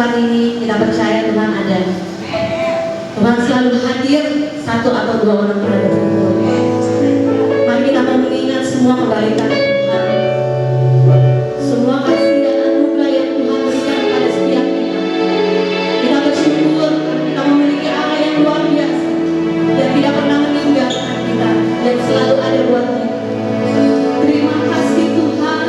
tempat ini, kita percaya Tuhan ada. Tuhan selalu hadir, satu atau dua orang pun ada berkumpul. Mari kita mau mengingat semua kebaikan Tuhan, semua kasih dan anugerah yang Tuhan berikan kepada setiap kita. Kita bersyukur kita memiliki Allah yang luar biasa dan tidak pernah meninggalkan kita dan selalu ada buat kita. Terima kasih Tuhan.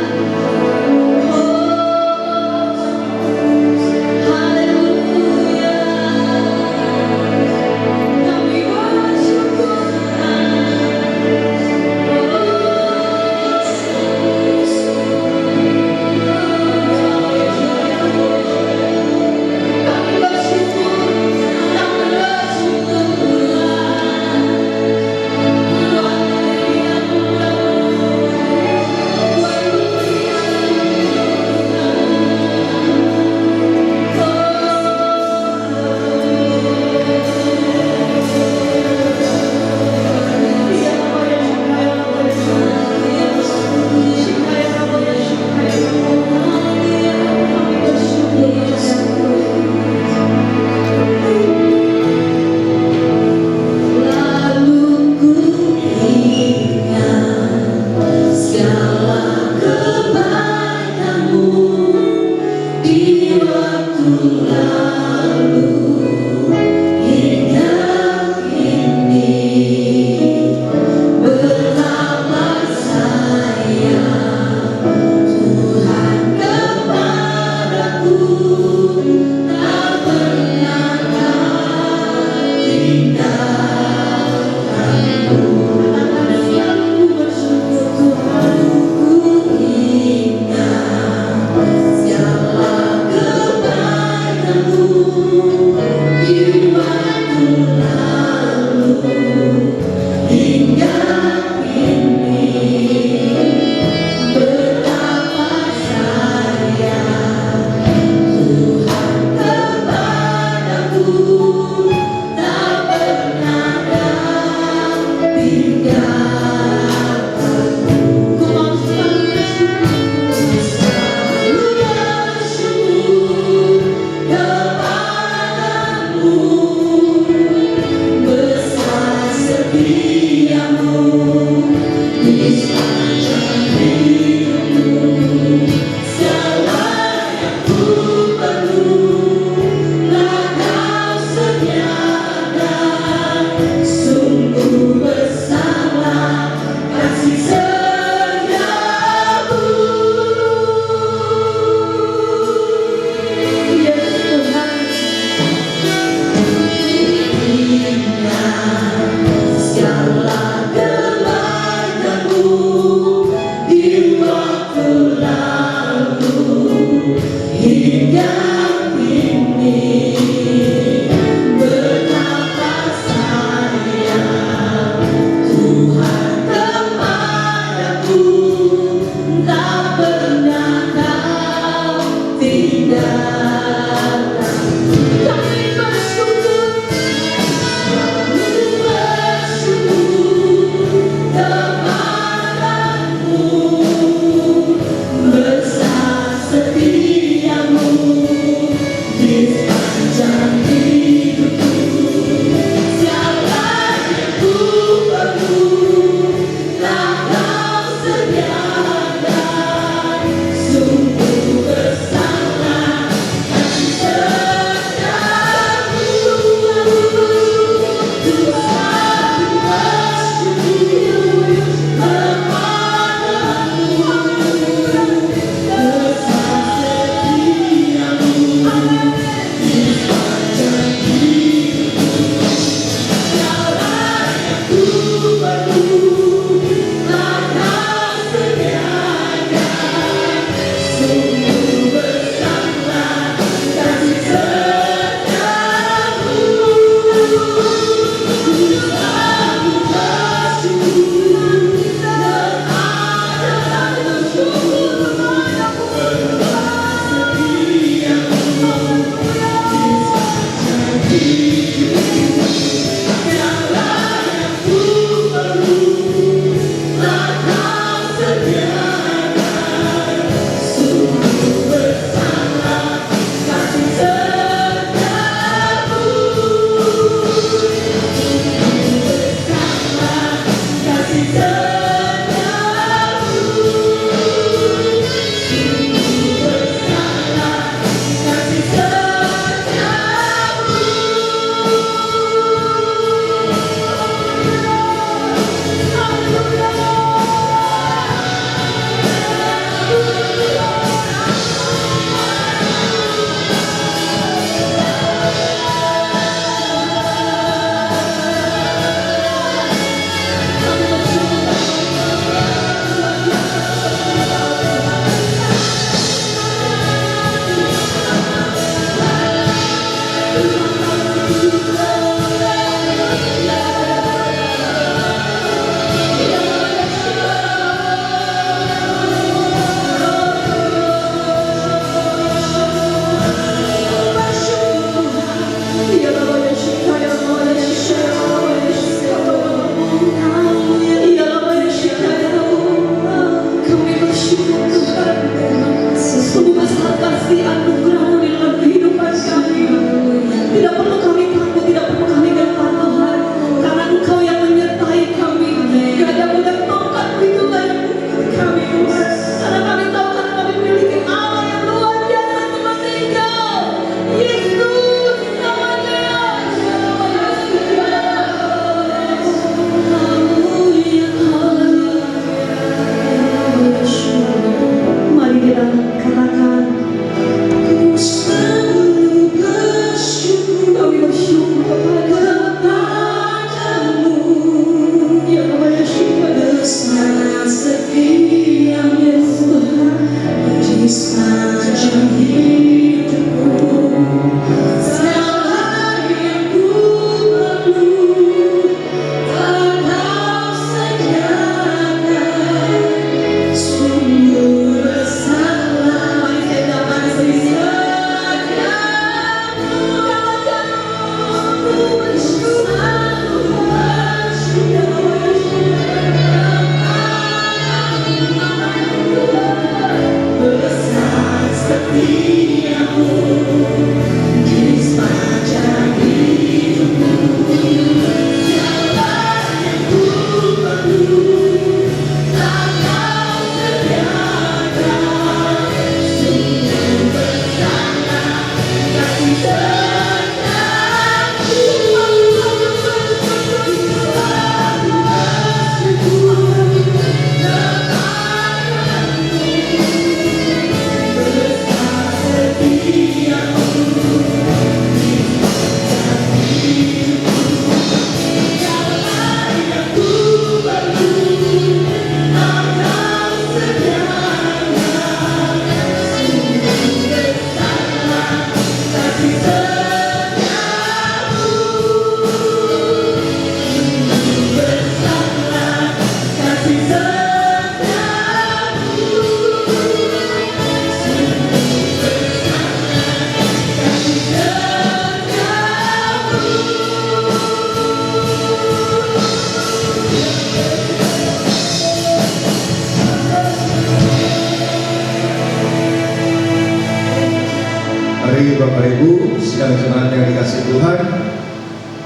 Mari Bapak Ibu, sidang jemaat yang dikasihi Tuhan,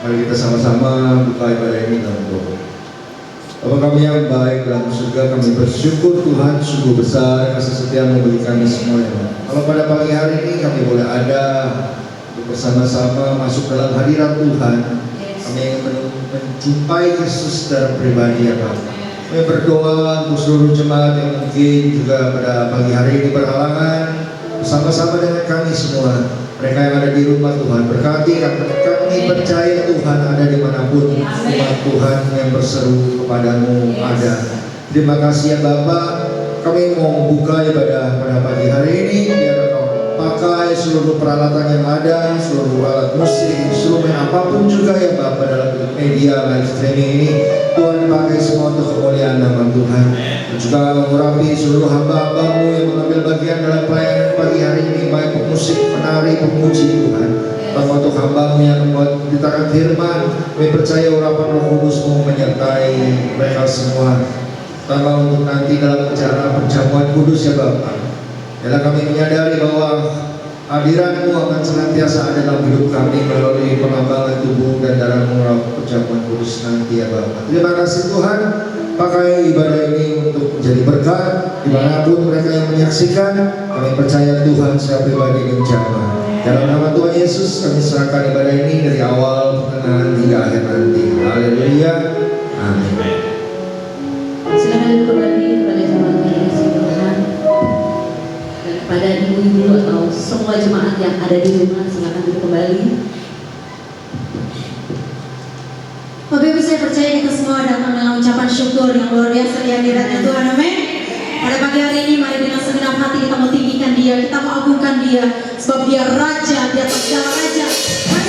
mari kita sama-sama buka ibadah ini dalam doa. Bapa kami yang baik dalam surga, kami bersyukur Tuhan sungguh besar kasih setia-Mu bagi kami semua ya. Kalau pada pagi hari ini kami boleh ada untuk bersama-sama masuk dalam hadirat Tuhan, kami ingin menjumpai Yesus secara pribadi ya Bapak. Kami berdoa untuk seluruh jemaat yang mungkin juga pada pagi hari ini berhalangan, bersama-sama dengan kami semua, mereka yang ada di rumah Tuhan berkati kami percaya Tuhan ada dimanapun umat Tuhan yang berseru kepadamu ada. Terima kasih ya Bapak, kami mau membuka ibadah pada pagi hari ini, biar Kau pakai seluruh peralatan yang ada, seluruh alat musik, instrumen apapun juga ya Bapak dalam media live streaming ini, Tuhan pakai semua untuk kemuliaan nama Tuhan. Juga mengurapi seluruh hamba-hamba-Mu yang mengambil bagian dalam pelayanan pagi hari ini, baik pemusik, penari, pemuji Tuhan. Terutama untuk hamba-Mu yang memberitakan firman, kami percaya urapan Roh Kudus-Mu menyertai mereka semua. Terutama untuk nanti dalam acara perjamuan kudus ya Bapak. Yalah kami menyadari bahwa hadirat-Mu akan senantiasa ada dalam hidup kami melalui pengambangan tubuh dan darah-Mu dalam perjamuan kudus nanti ya Bapak. Terima kasih Tuhan. Pakai ibadah ini untuk menjadi berkat dimanapun mereka yang menyaksikan. Kami percaya Tuhan secara pribadi menjamah. Dalam nama Tuhan Yesus kami serahkan ibadah ini dari awal, pertengahan hingga akhir nanti. Haleluya. Amin. Silakan kembali kepada jemaat yang dikasihi Tuhan, dan kepada ibu-ibu atau semua jemaat yang ada di rumah, silakan duduk kembali. Bapak Ibu, saya percaya kita semua datang dengan ucapan syukur yang luar biasa di hadiratnya Tuhan, amin. Pada pagi hari ini mari dengan segenap hati kita mau tinggikan Dia, kita mau agungkan Dia, sebab Dia Raja di atas segala raja. Mari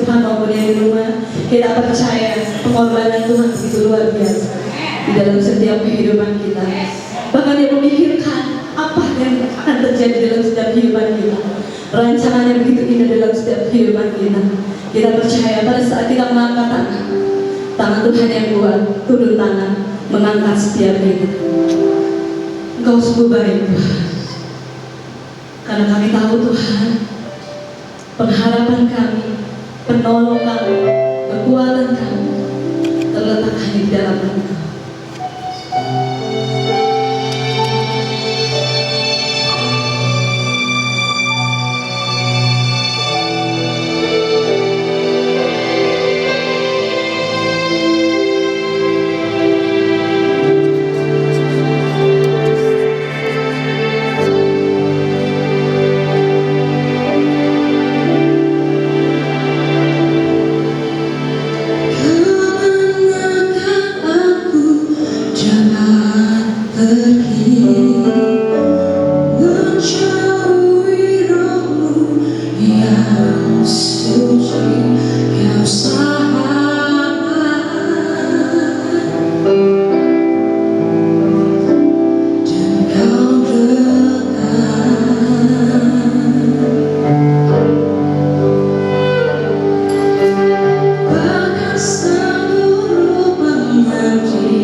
Tuhan maupun yang di rumah, kita percaya pengorbanan Tuhan begitu luar biasa di dalam setiap kehidupan kita. Bahkan dia memikirkan apa yang akan terjadi dalam setiap kehidupan kita. Rancangannya begitu indah dalam setiap kehidupan kita. Kita percaya pada saat kita mengangkat tangan Tuhan yang kuat, turun tangan, mengangkat setiap kita. Engkau sungguh baik Tuhan. Karena kami tahu Tuhan, pengharapan kami, penolong kami, kekuatan kami terletak hanya di dalam Engkau. Seluruh pengertianku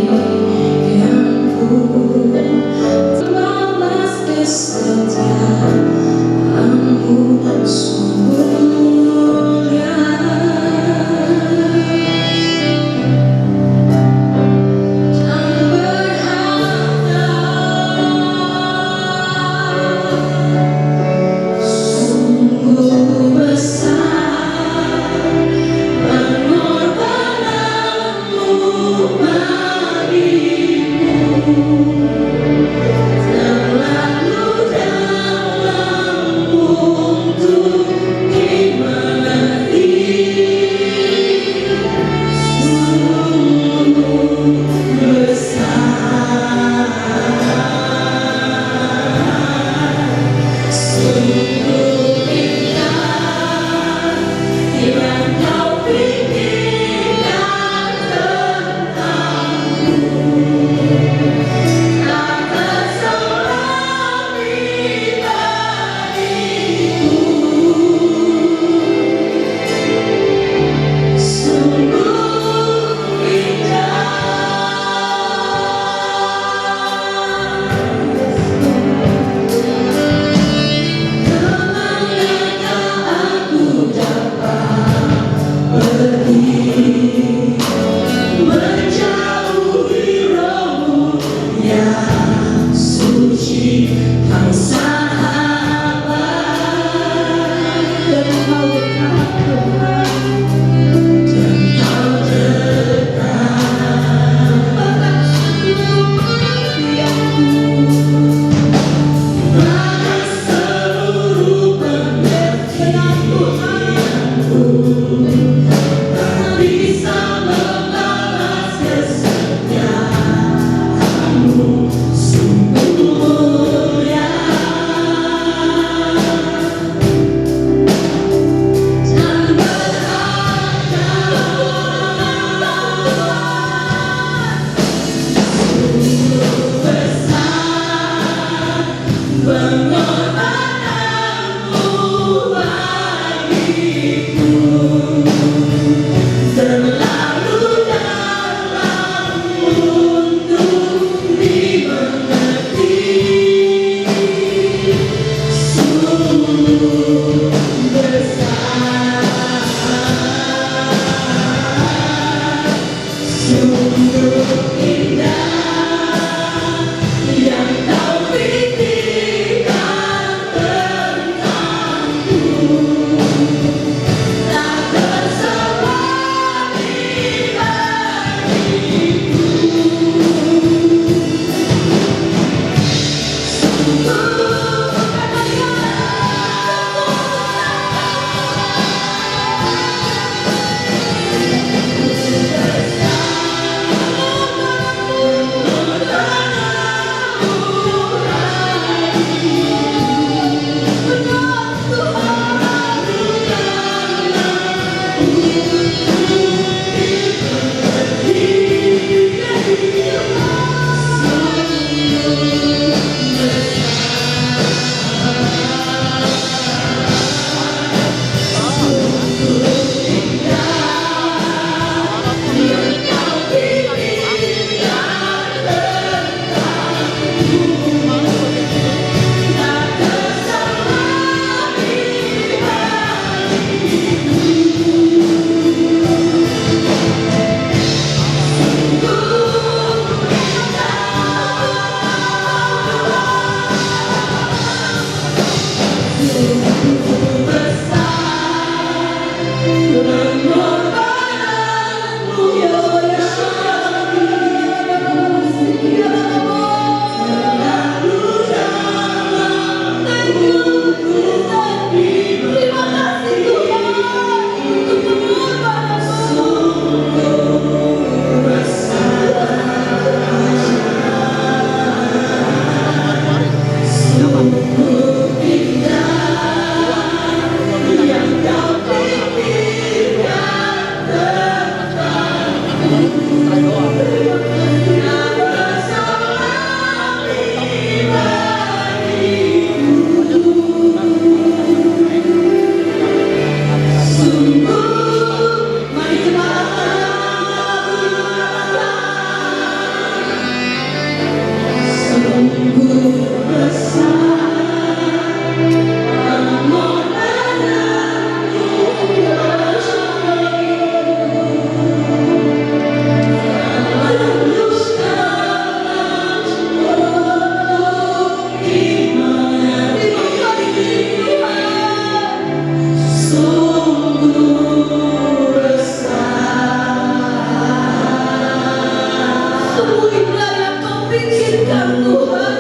Semua indah yang kau pikirkan Tuhan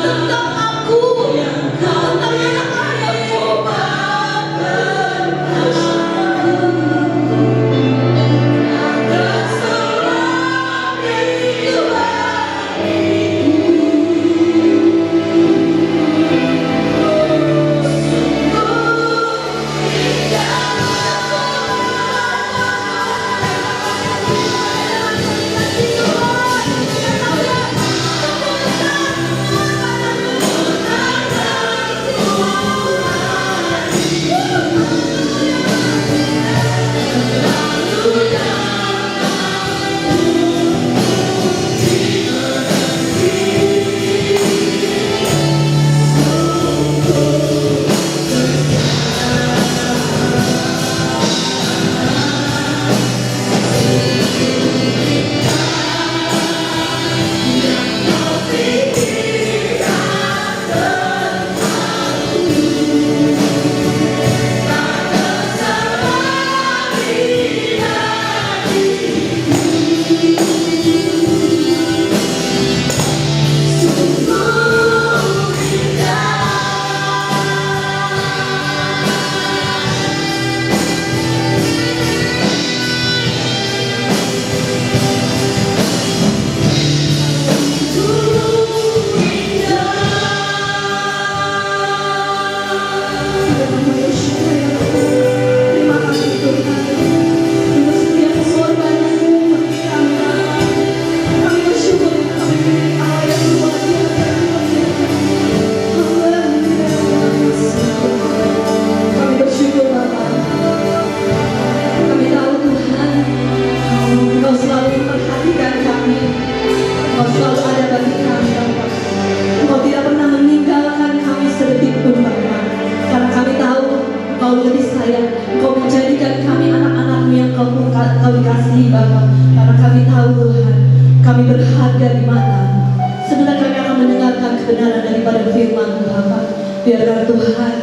tentang aku, tentang anak-anakku Kau dikasihi Bapa, karena kami tahu Tuhan, kami berharga di mana. Sebentar kami akan mendengarkan kebenaran daripada firman Bapa. Biarkan Tuhan,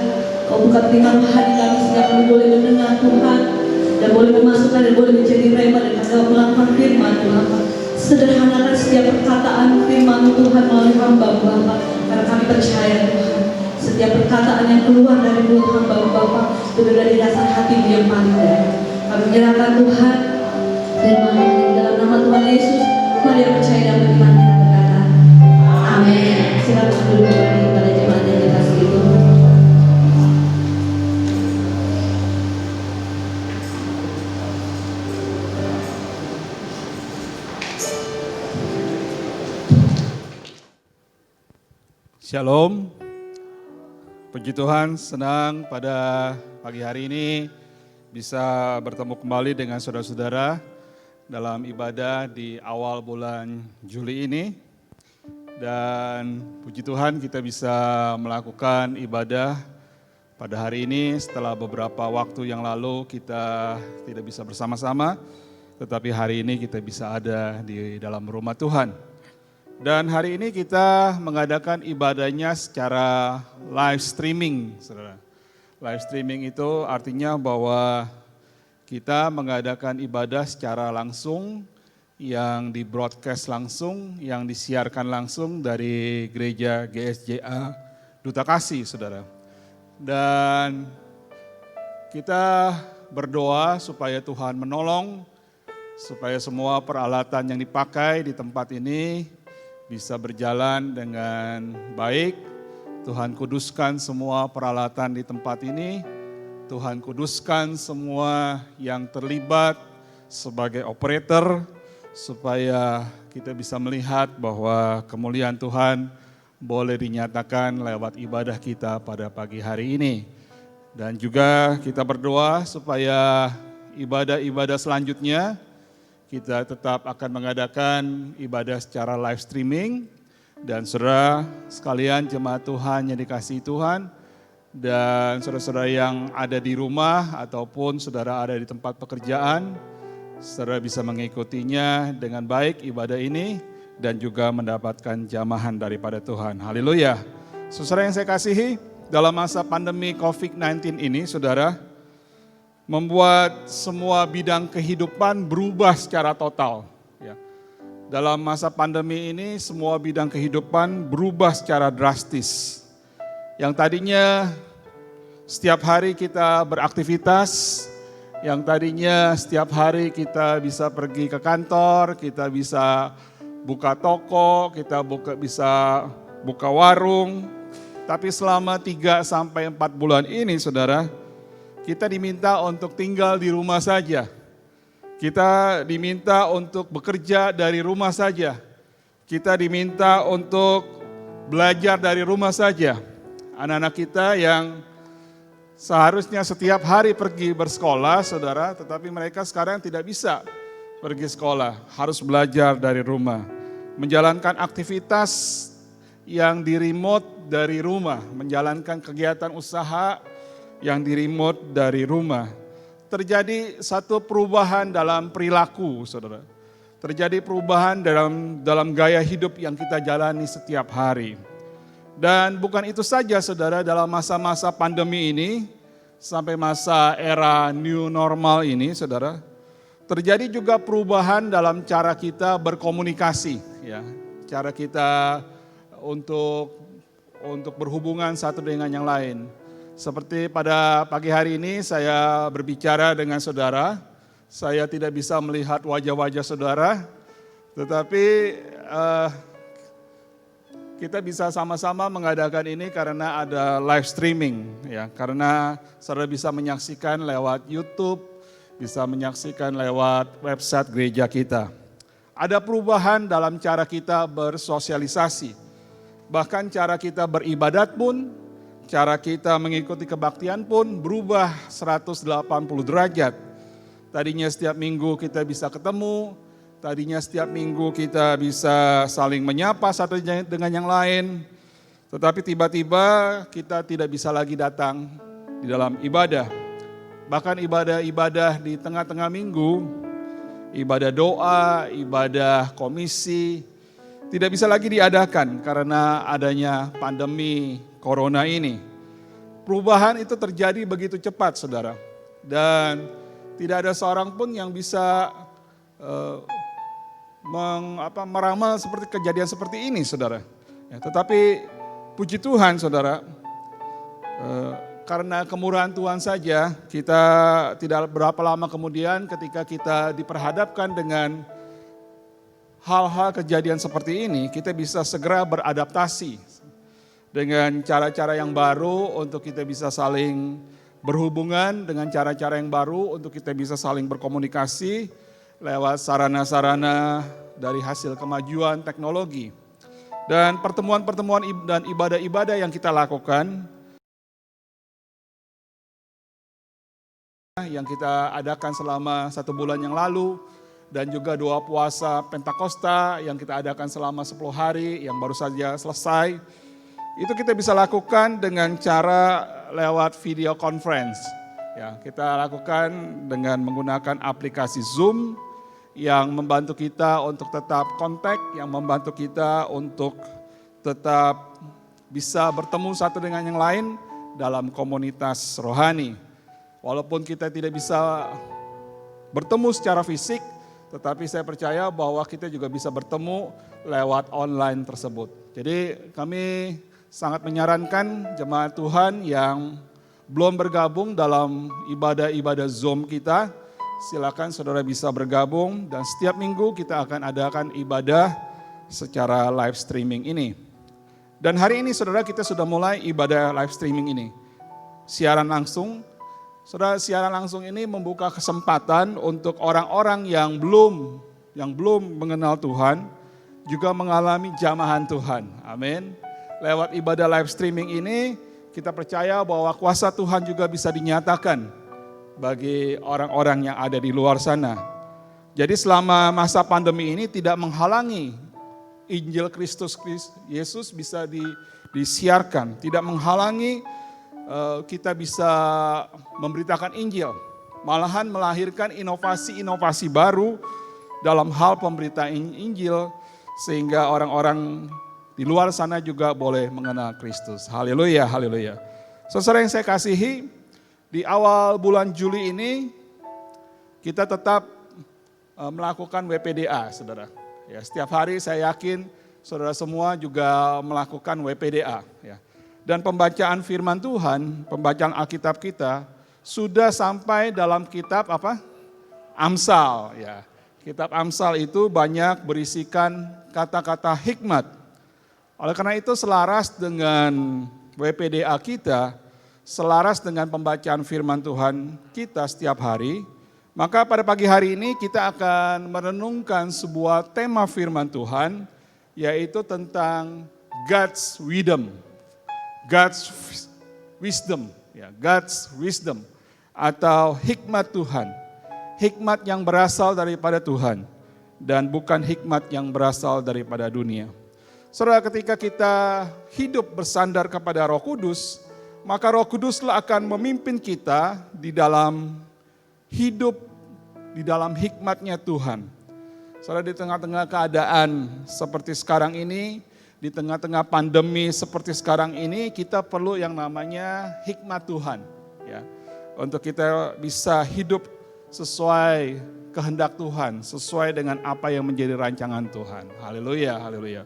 Kau buka telinga hati kami sehingga kami boleh mendengar Tuhan, dan boleh memasukkan dan boleh menjadi rema dan kau melakukan firman Bapa. Sederhanakan setiap perkataan firman Tuhan melalui hamba Bapa, karena kami percaya Tuhan, setiap perkataan yang keluar dari mulut hamba Bapa itu dari dasar hati yang paling dalam. Kami menyerahkan Tuhan dan mengakhiri dalam nama Tuhan Yesus. Mari yang percaya dan beriman kita berkata, amin. Silakan duduk kembali pada jemaat yang dikasihi Tuhan. Shalom. Puji Tuhan, senang pada pagi hari ini bisa bertemu kembali dengan saudara-saudara dalam ibadah di awal bulan Juli ini. Dan puji Tuhan kita bisa melakukan ibadah pada hari ini setelah beberapa waktu yang lalu kita tidak bisa bersama-sama, tetapi hari ini kita bisa ada di dalam rumah Tuhan. Dan hari ini kita mengadakan ibadahnya secara live streaming, saudara. Live streaming itu artinya bahwa kita mengadakan ibadah secara langsung, yang di broadcast langsung, yang disiarkan langsung dari gereja GSJA Duta Kasih, saudara. Dan kita berdoa supaya Tuhan menolong, supaya semua peralatan yang dipakai di tempat ini bisa berjalan dengan baik. Tuhan kuduskan semua peralatan di tempat ini. Tuhan kuduskan semua yang terlibat sebagai operator, supaya kita bisa melihat bahwa kemuliaan Tuhan boleh dinyatakan lewat ibadah kita pada pagi hari ini. Dan juga kita berdoa supaya ibadah-ibadah selanjutnya kita tetap akan mengadakan ibadah secara live streaming. Dan saudara sekalian jemaat Tuhan yang dikasihi Tuhan, dan saudara-saudara yang ada di rumah ataupun saudara ada di tempat pekerjaan, saudara bisa mengikutinya dengan baik ibadah ini dan juga mendapatkan jamahan daripada Tuhan. Haleluya. Saudara yang saya kasihi, dalam masa pandemi COVID-19 ini saudara, membuat semua bidang kehidupan berubah secara total. Dalam masa pandemi ini semua bidang kehidupan berubah secara drastis. Yang tadinya setiap hari kita beraktivitas, yang tadinya setiap hari kita bisa pergi ke kantor, kita bisa buka toko, kita bisa buka warung. Tapi selama 3 sampai 4 bulan ini saudara, kita diminta untuk tinggal di rumah saja. Kita diminta untuk bekerja dari rumah saja. Kita diminta untuk belajar dari rumah saja. Anak-anak kita yang seharusnya setiap hari pergi bersekolah, saudara, tetapi mereka sekarang tidak bisa pergi sekolah, harus belajar dari rumah. Menjalankan aktivitas yang di remote dari rumah, menjalankan kegiatan usaha yang di remote dari rumah. Terjadi satu perubahan dalam perilaku, saudara. Terjadi perubahan dalam gaya hidup yang kita jalani setiap hari. Dan bukan itu saja, saudara, dalam masa-masa pandemi ini, sampai masa era new normal ini, saudara, terjadi juga perubahan dalam cara kita berkomunikasi, ya, cara kita untuk berhubungan satu dengan yang lain. Seperti pada pagi hari ini saya berbicara dengan saudara, saya tidak bisa melihat wajah-wajah saudara, tetapi kita bisa sama-sama mengadakan ini karena ada live streaming, ya, karena saudara bisa menyaksikan lewat YouTube, bisa menyaksikan lewat website gereja kita. Ada perubahan dalam cara kita bersosialisasi, bahkan cara kita beribadat pun, cara kita mengikuti kebaktian pun berubah 180 derajat. Tadinya setiap minggu kita bisa ketemu, tadinya setiap minggu kita bisa saling menyapa satu dengan yang lain. Tetapi tiba-tiba kita tidak bisa lagi datang di dalam ibadah. Bahkan ibadah-ibadah di tengah-tengah minggu, ibadah doa, ibadah komisi, tidak bisa lagi diadakan karena adanya pandemi Corona ini. Perubahan itu terjadi begitu cepat, saudara. Dan tidak ada seorang pun yang bisa meramal seperti kejadian seperti ini, saudara. Ya, tetapi puji Tuhan, saudara, karena kemurahan Tuhan saja, kita tidak berapa lama kemudian ketika kita diperhadapkan dengan hal-hal kejadian seperti ini, kita bisa segera beradaptasi dengan cara-cara yang baru untuk kita bisa saling berhubungan, dengan cara-cara yang baru untuk kita bisa saling berkomunikasi lewat sarana-sarana dari hasil kemajuan teknologi. Dan pertemuan-pertemuan dan ibadah-ibadah yang kita lakukan, yang kita adakan selama 1 bulan yang lalu, dan juga doa puasa Pentakosta yang kita adakan selama 10 hari yang baru saja selesai, itu kita bisa lakukan dengan cara lewat video conference. Ya, kita lakukan dengan menggunakan aplikasi Zoom yang membantu kita untuk tetap kontak, yang membantu kita untuk tetap bisa bertemu satu dengan yang lain dalam komunitas rohani. Walaupun kita tidak bisa bertemu secara fisik, tetapi saya percaya bahwa kita juga bisa bertemu lewat online tersebut. Jadi kami sangat menyarankan jemaat Tuhan yang belum bergabung dalam ibadah-ibadah Zoom kita, silakan saudara bisa bergabung dan setiap minggu kita akan adakan ibadah secara live streaming ini. Dan hari ini saudara kita sudah mulai ibadah live streaming ini. Siaran langsung, saudara, siaran langsung ini membuka kesempatan untuk orang-orang yang belum mengenal Tuhan juga mengalami jamahan Tuhan. Amin. Lewat ibadah live streaming ini, kita percaya bahwa kuasa Tuhan juga bisa dinyatakan bagi orang-orang yang ada di luar sana. Jadi selama masa pandemi ini tidak menghalangi Injil Kristus Yesus bisa disiarkan, tidak menghalangi kita bisa memberitakan Injil, malahan melahirkan inovasi-inovasi baru dalam hal pemberitaan Injil sehingga orang-orang di luar sana juga boleh mengenal Kristus. Haleluya, haleluya. Saudara yang saya kasihi, di awal bulan Juli ini kita tetap melakukan WPDA, saudara. Ya, setiap hari saya yakin saudara semua juga melakukan WPDA. Ya. Dan pembacaan firman Tuhan, pembacaan Alkitab kita sudah sampai dalam kitab apa? Amsal. Ya. Kitab Amsal itu banyak berisikan kata-kata hikmat. Oleh karena itu selaras dengan WPDA kita, selaras dengan pembacaan firman Tuhan kita setiap hari, maka pada pagi hari ini kita akan merenungkan sebuah tema firman Tuhan, yaitu tentang God's wisdom. God's wisdom, ya, God's wisdom atau hikmat Tuhan. Hikmat yang berasal daripada Tuhan dan bukan hikmat yang berasal daripada dunia. Saudara, ketika kita hidup bersandar kepada Roh Kudus, maka Roh Kuduslah akan memimpin kita di dalam hidup di dalam hikmatnya Tuhan. Saudara, di tengah-tengah keadaan seperti sekarang ini, di tengah-tengah pandemi seperti sekarang ini, kita perlu yang namanya hikmat Tuhan. Ya, untuk kita bisa hidup sesuai kehendak Tuhan, sesuai dengan apa yang menjadi rancangan Tuhan. Haleluya, haleluya.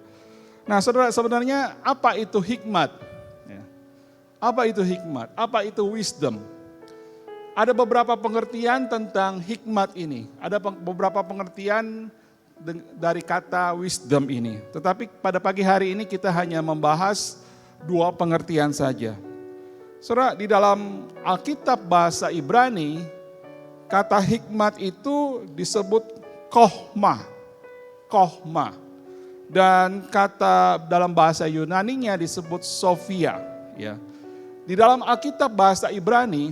Nah saudara, sebenarnya apa itu hikmat? Ya. Apa itu hikmat? Apa itu wisdom? Ada beberapa pengertian tentang hikmat ini. Ada beberapa pengertian dari kata wisdom ini. Tetapi pada pagi hari ini kita hanya membahas dua pengertian saja. Saudara, di dalam Alkitab bahasa Ibrani, kata hikmat itu disebut kohmah. Kohmah. Dan kata dalam bahasa Yunaninya disebut Sophia. Ya. Di dalam Alkitab bahasa Ibrani,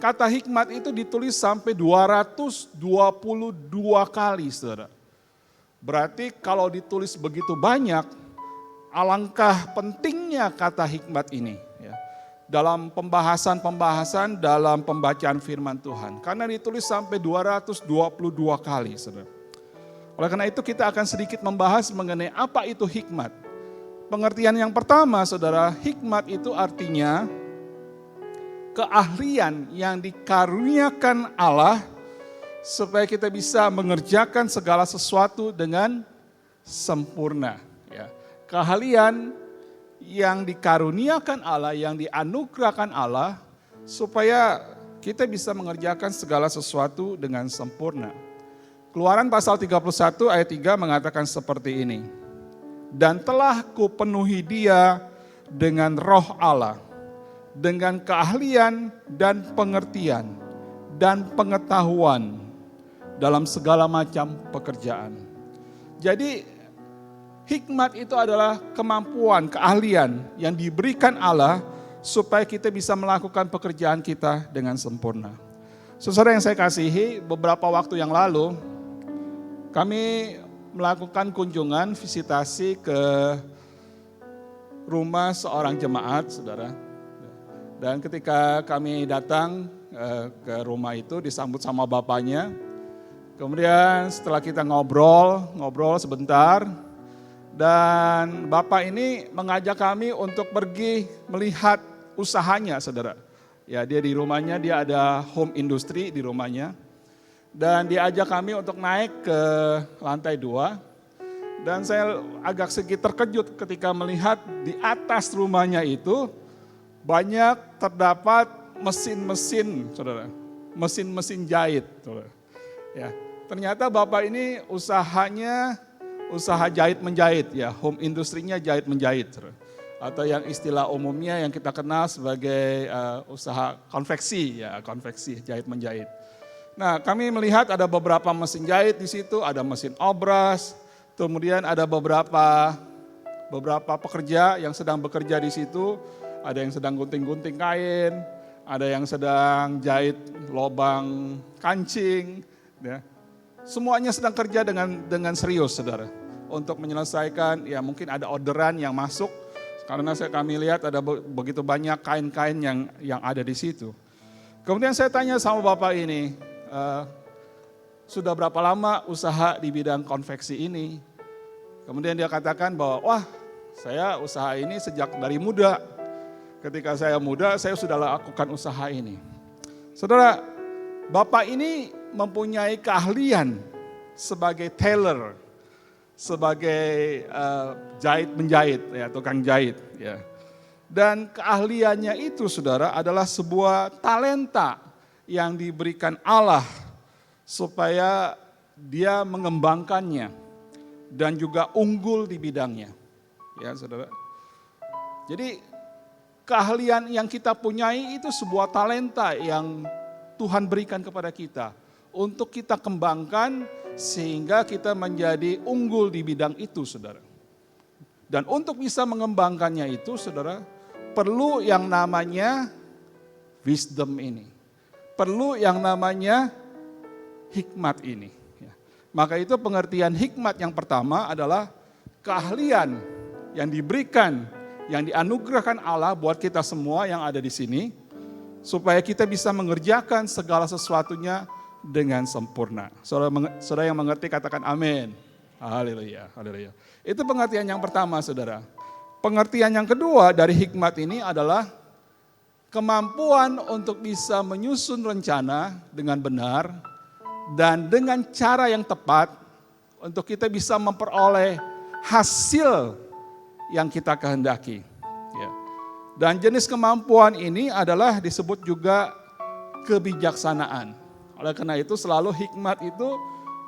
kata hikmat itu ditulis sampai 222 kali, saudara. Berarti kalau ditulis begitu banyak, alangkah pentingnya kata hikmat ini. Ya. Dalam pembahasan-pembahasan dalam pembacaan firman Tuhan. Karena ditulis sampai 222 kali, saudara. Oleh karena itu kita akan sedikit membahas mengenai apa itu hikmat. Pengertian yang pertama, saudara, hikmat itu artinya keahlian yang dikaruniakan Allah supaya kita bisa mengerjakan segala sesuatu dengan sempurna. Ya. Keahlian yang dikaruniakan Allah, yang dianugerahkan Allah supaya kita bisa mengerjakan segala sesuatu dengan sempurna. Keluaran pasal 31 ayat 3 mengatakan seperti ini. Dan telah kupenuhi dia dengan roh Allah, dengan keahlian dan pengertian dan pengetahuan dalam segala macam pekerjaan. Jadi hikmat itu adalah kemampuan, keahlian yang diberikan Allah supaya kita bisa melakukan pekerjaan kita dengan sempurna. Saudara yang saya kasihi, beberapa waktu yang lalu kami melakukan kunjungan visitasi ke rumah seorang jemaat, saudara. Dan ketika kami datang ke rumah itu disambut sama bapaknya. Kemudian setelah kita ngobrol sebentar. Dan bapak ini mengajak kami untuk pergi melihat usahanya, saudara. Ya, dia di rumahnya, dia ada home industry di rumahnya. Dan diajak kami untuk naik ke lantai 2. Dan saya agak sedikit terkejut ketika melihat di atas rumahnya itu banyak terdapat mesin-mesin, saudara. Mesin-mesin jahit, saudara. Ya, ternyata bapak ini usahanya usaha jahit menjahit, ya, home industrinya jahit menjahit, saudara. Atau yang istilah umumnya yang kita kenal sebagai usaha konveksi, ya, konveksi jahit menjahit. Nah, kami melihat ada beberapa mesin jahit di situ, ada mesin obras, kemudian ada beberapa pekerja yang sedang bekerja di situ, ada yang sedang gunting-gunting kain, ada yang sedang jahit lubang kancing. Ya. semuanya sedang kerja dengan serius, saudara, untuk menyelesaikan. Ya mungkin ada orderan yang masuk, karena kami lihat ada begitu banyak kain-kain yang ada di situ. Kemudian saya tanya sama Bapak ini, sudah berapa lama usaha di bidang konveksi ini? Kemudian dia katakan bahwa, wah, saya usaha ini sejak dari muda. Ketika saya muda, saya sudah lakukan usaha ini. Saudara, Bapak ini mempunyai keahlian sebagai tailor, sebagai menjahit, ya, tukang jahit. Ya. Dan keahliannya itu, saudara, adalah sebuah talenta yang diberikan Allah supaya dia mengembangkannya dan juga unggul di bidangnya. Ya, saudara. Jadi keahlian yang kita punyai itu sebuah talenta yang Tuhan berikan kepada kita untuk kita kembangkan sehingga kita menjadi unggul di bidang itu, saudara. Dan untuk bisa mengembangkannya itu, saudara, perlu yang namanya wisdom ini. Perlu yang namanya hikmat ini. Maka itu pengertian hikmat yang pertama adalah keahlian yang diberikan, yang dianugerahkan Allah buat kita semua yang ada di sini, supaya kita bisa mengerjakan segala sesuatunya dengan sempurna. Saudara yang mengerti katakan amin. Haleluya, haleluya. Itu pengertian yang pertama, saudara. Pengertian yang kedua dari hikmat ini adalah kemampuan untuk bisa menyusun rencana dengan benar dan dengan cara yang tepat untuk kita bisa memperoleh hasil yang kita kehendaki. Ya. Dan jenis kemampuan ini adalah disebut juga kebijaksanaan. Oleh karena itu selalu hikmat itu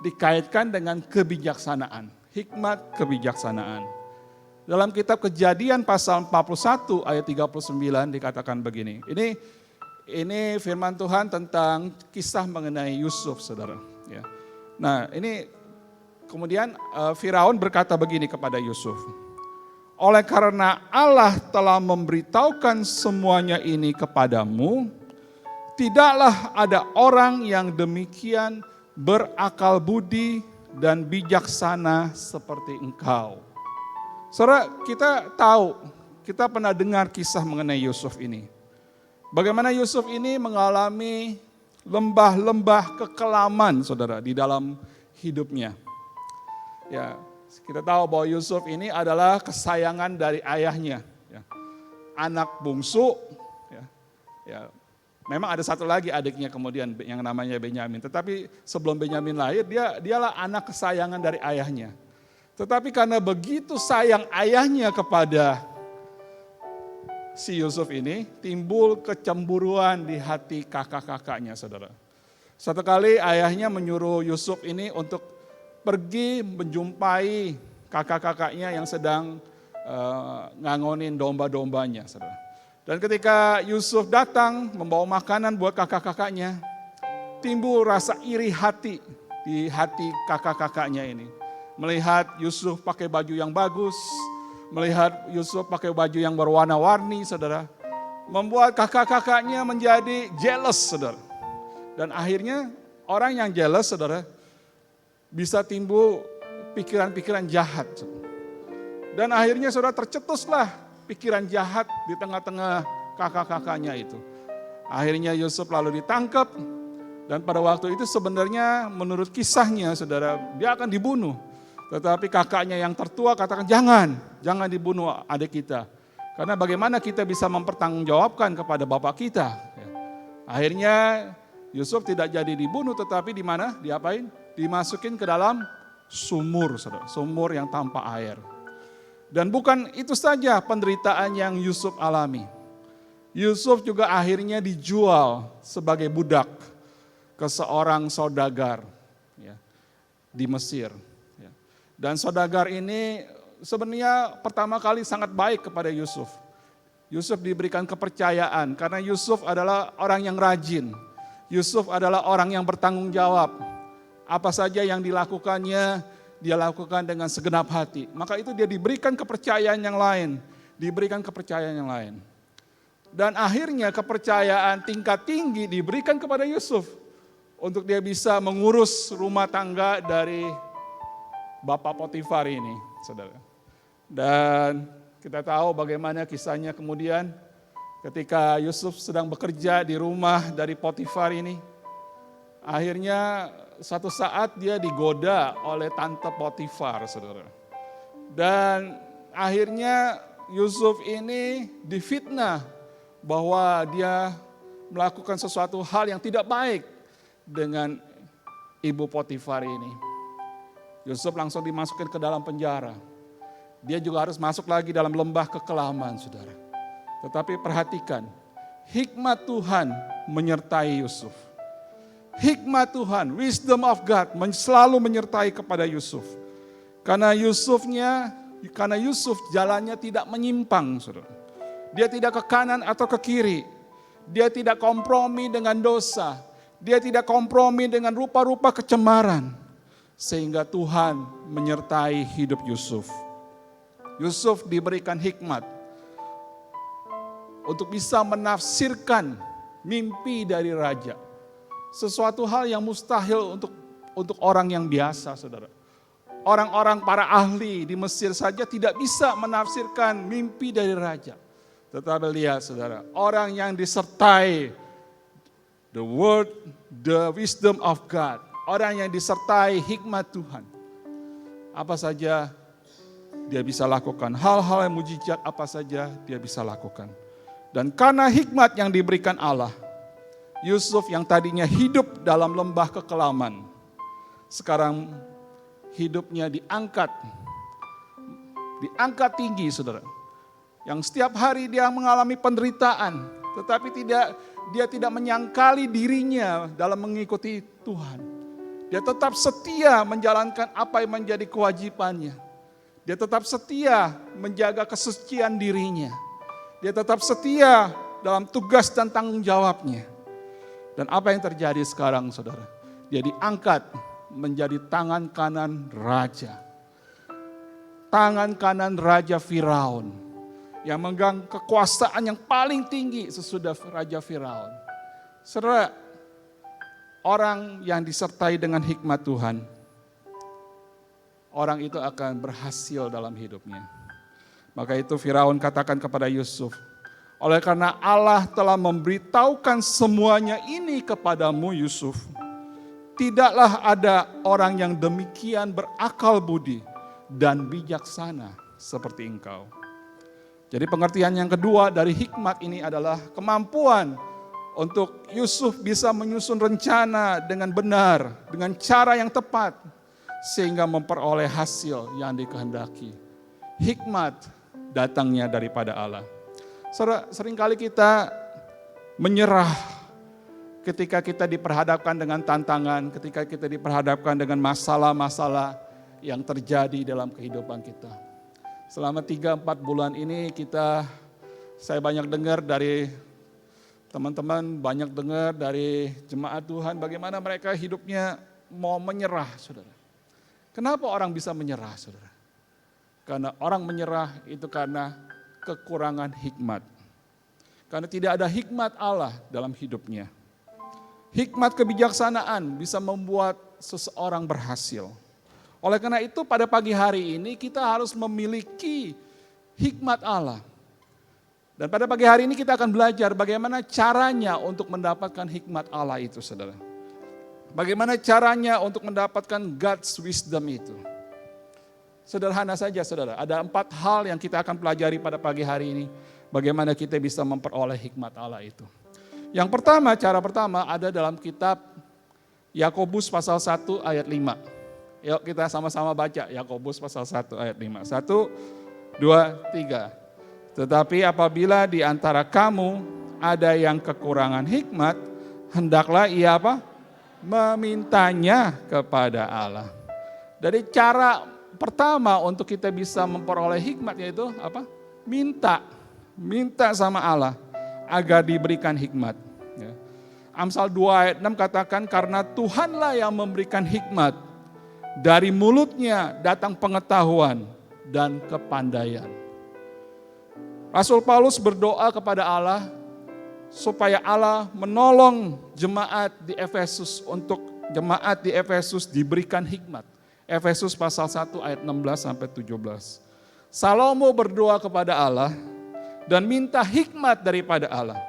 dikaitkan dengan kebijaksanaan. Hikmat kebijaksanaan. Dalam kitab Kejadian pasal 41 ayat 39 dikatakan begini. Ini firman Tuhan tentang kisah mengenai Yusuf, saudara. Ya. Nah ini kemudian Firaun berkata begini kepada Yusuf. Oleh karena Allah telah memberitahukan semuanya ini kepadamu, tidaklah ada orang yang demikian berakal budi dan bijaksana seperti engkau. Saudara, kita tahu, kita pernah dengar kisah mengenai Yusuf ini. Bagaimana Yusuf ini mengalami lembah-lembah kekelaman, saudara, di dalam hidupnya. Ya, kita tahu bahwa Yusuf ini adalah kesayangan dari ayahnya, ya. Anak bungsu. Ya, memang ada satu lagi adiknya kemudian yang namanya Benyamin. Tetapi sebelum Benyamin lahir, dialah anak kesayangan dari ayahnya. Tetapi karena begitu sayang ayahnya kepada si Yusuf ini, timbul kecemburuan di hati kakak-kakaknya, saudara. Satu kali ayahnya menyuruh Yusuf ini untuk pergi menjumpai kakak-kakaknya yang sedang ngangonin domba-dombanya, saudara. Dan ketika Yusuf datang membawa makanan buat kakak-kakaknya, timbul rasa iri hati di hati kakak-kakaknya ini. Melihat Yusuf pakai baju yang bagus, melihat Yusuf pakai baju yang berwarna-warni, saudara. Membuat kakak-kakaknya menjadi jealous, saudara. Dan akhirnya orang yang jealous, saudara, bisa timbul pikiran-pikiran jahat. Dan akhirnya saudara tercetuslah pikiran jahat di tengah-tengah kakak-kakaknya itu. Akhirnya Yusuf lalu ditangkap dan pada waktu itu sebenarnya menurut kisahnya saudara dia akan dibunuh. Tetapi kakaknya yang tertua katakan jangan dibunuh adik kita. Karena bagaimana kita bisa mempertanggungjawabkan kepada bapak kita. Akhirnya Yusuf tidak jadi dibunuh tetapi di mana? Diapain? Dimasukin ke dalam sumur, saudara. Sumur yang tanpa air. Dan bukan itu saja penderitaan yang Yusuf alami. Yusuf juga akhirnya dijual sebagai budak ke seorang saudagar ya, di Mesir. Ya. Dan saudagar ini sebenarnya pertama kali sangat baik kepada Yusuf. Yusuf diberikan kepercayaan karena Yusuf adalah orang yang rajin. Yusuf adalah orang yang bertanggung jawab. Apa saja yang dilakukannya, dia lakukan dengan segenap hati. Maka itu dia diberikan kepercayaan yang lain. Diberikan kepercayaan yang lain. Dan akhirnya kepercayaan tingkat tinggi diberikan kepada Yusuf. untuk dia bisa mengurus rumah tangga dari Bapak Potifar ini, saudara. Dan kita tahu bagaimana kisahnya kemudian ketika Yusuf sedang bekerja di rumah dari Potifar ini. Akhirnya satu saat dia digoda oleh tante Potifar, saudara. Dan akhirnya Yusuf ini difitnah bahwa dia melakukan sesuatu hal yang tidak baik dengan ibu Potifar ini. Yusuf langsung dimasukkan ke dalam penjara. Dia juga harus masuk lagi dalam lembah kekelaman, saudara. Tetapi perhatikan, hikmat Tuhan menyertai Yusuf. Hikmat Tuhan, wisdom of God selalu menyertai kepada Yusuf. Karena Yusuf jalannya tidak menyimpang, saudara. Dia tidak ke kanan atau ke kiri. Dia tidak kompromi dengan dosa. Dia tidak kompromi dengan rupa-rupa kecemaran. Sehingga Tuhan menyertai hidup Yusuf. Yusuf diberikan hikmat untuk bisa menafsirkan mimpi dari raja. Sesuatu hal yang mustahil untuk orang yang biasa, saudara. Orang-orang para ahli di Mesir saja tidak bisa menafsirkan mimpi dari raja. Tetapi lihat, saudara, orang yang disertai the word, the wisdom of God, orang yang disertai hikmat Tuhan, apa saja dia bisa lakukan, hal-hal yang mujizat apa saja dia bisa lakukan. Dan karena hikmat yang diberikan Allah, Yusuf yang tadinya hidup dalam lembah kekelaman, sekarang hidupnya diangkat tinggi, saudara. Yang setiap hari dia mengalami penderitaan, tetapi dia tidak menyangkali dirinya dalam mengikuti Tuhan. Dia tetap setia menjalankan apa yang menjadi kewajibannya. Dia tetap setia menjaga kesucian dirinya. Dia tetap setia dalam tugas dan tanggung jawabnya. Dan apa yang terjadi sekarang, saudara? Dia diangkat menjadi tangan kanan raja. Tangan kanan Raja Firaun. Yang memegang kekuasaan yang paling tinggi sesudah Raja Firaun. Saudara, orang yang disertai dengan hikmat Tuhan, orang itu akan berhasil dalam hidupnya. Maka itu Firaun katakan kepada Yusuf, oleh karena Allah telah memberitahukan semuanya ini kepadamu Yusuf, tidaklah ada orang yang demikian berakal budi dan bijaksana seperti engkau. Jadi pengertian yang kedua dari hikmat ini adalah kemampuan untuk Yusuf bisa menyusun rencana dengan benar, dengan cara yang tepat, sehingga memperoleh hasil yang dikehendaki. Hikmat datangnya daripada Allah. Saudara, seringkali kita menyerah ketika kita diperhadapkan dengan tantangan, ketika kita diperhadapkan dengan masalah-masalah yang terjadi dalam kehidupan kita. Selama 3-4 bulan ini saya banyak dengar dari teman-teman, banyak dengar dari jemaat Tuhan bagaimana mereka hidupnya mau menyerah, saudara. Kenapa orang bisa menyerah, saudara? Karena orang menyerah itu karena kekurangan hikmat. Karena tidak ada hikmat Allah dalam hidupnya. Hikmat kebijaksanaan bisa membuat seseorang berhasil. Oleh karena itu pada pagi hari ini kita harus memiliki hikmat Allah. Dan pada pagi hari ini kita akan belajar bagaimana caranya untuk mendapatkan hikmat Allah itu, saudara. Bagaimana caranya untuk mendapatkan God's wisdom itu. Sederhana saja, saudara. Ada 4 hal yang kita akan pelajari pada pagi hari ini. Bagaimana kita bisa memperoleh hikmat Allah itu. Yang pertama, cara pertama ada dalam kitab Yakobus pasal 1 ayat 5. Yuk kita sama-sama baca Yakobus pasal 1 ayat 5. 1, 2, 3. Tetapi apabila di antara kamu ada yang kekurangan hikmat, hendaklah ia apa? Memintanya kepada Allah. Dari cara pertama untuk kita bisa memperoleh hikmat yaitu apa? Minta sama Allah agar diberikan hikmat. Ya. Amsal 2 ayat 6 katakan karena Tuhanlah yang memberikan hikmat, dari mulutnya datang pengetahuan dan kepandaian. Rasul Paulus berdoa kepada Allah supaya Allah menolong jemaat di Efesus, untuk jemaat di Efesus diberikan hikmat. Efesus pasal 1 ayat 16 sampai 17. Salomo berdoa kepada Allah dan minta hikmat daripada Allah.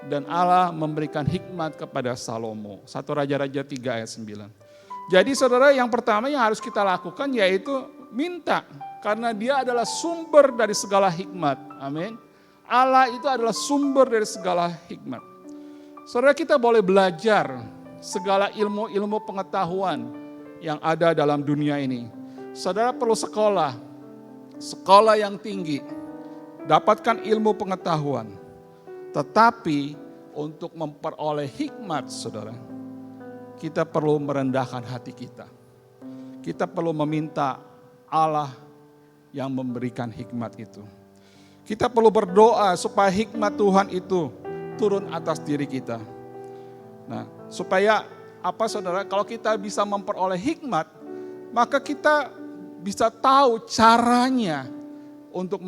Dan Allah memberikan hikmat kepada Salomo. 1 Raja-Raja 3 ayat 9. Jadi saudara, yang pertama yang harus kita lakukan yaitu minta. Karena dia adalah sumber dari segala hikmat. Amin. Allah itu adalah sumber dari segala hikmat. Saudara, kita boleh belajar segala ilmu-ilmu pengetahuan yang ada dalam dunia ini. Saudara perlu sekolah yang tinggi. Dapatkan ilmu pengetahuan. Tetapi untuk memperoleh hikmat, saudara, kita perlu merendahkan hati kita. Kita perlu meminta Allah yang memberikan hikmat itu. Kita perlu berdoa supaya hikmat Tuhan itu turun atas diri kita. Nah, supaya apa saudara? Kalau kita bisa memperoleh hikmat, maka kita bisa tahu caranya untuk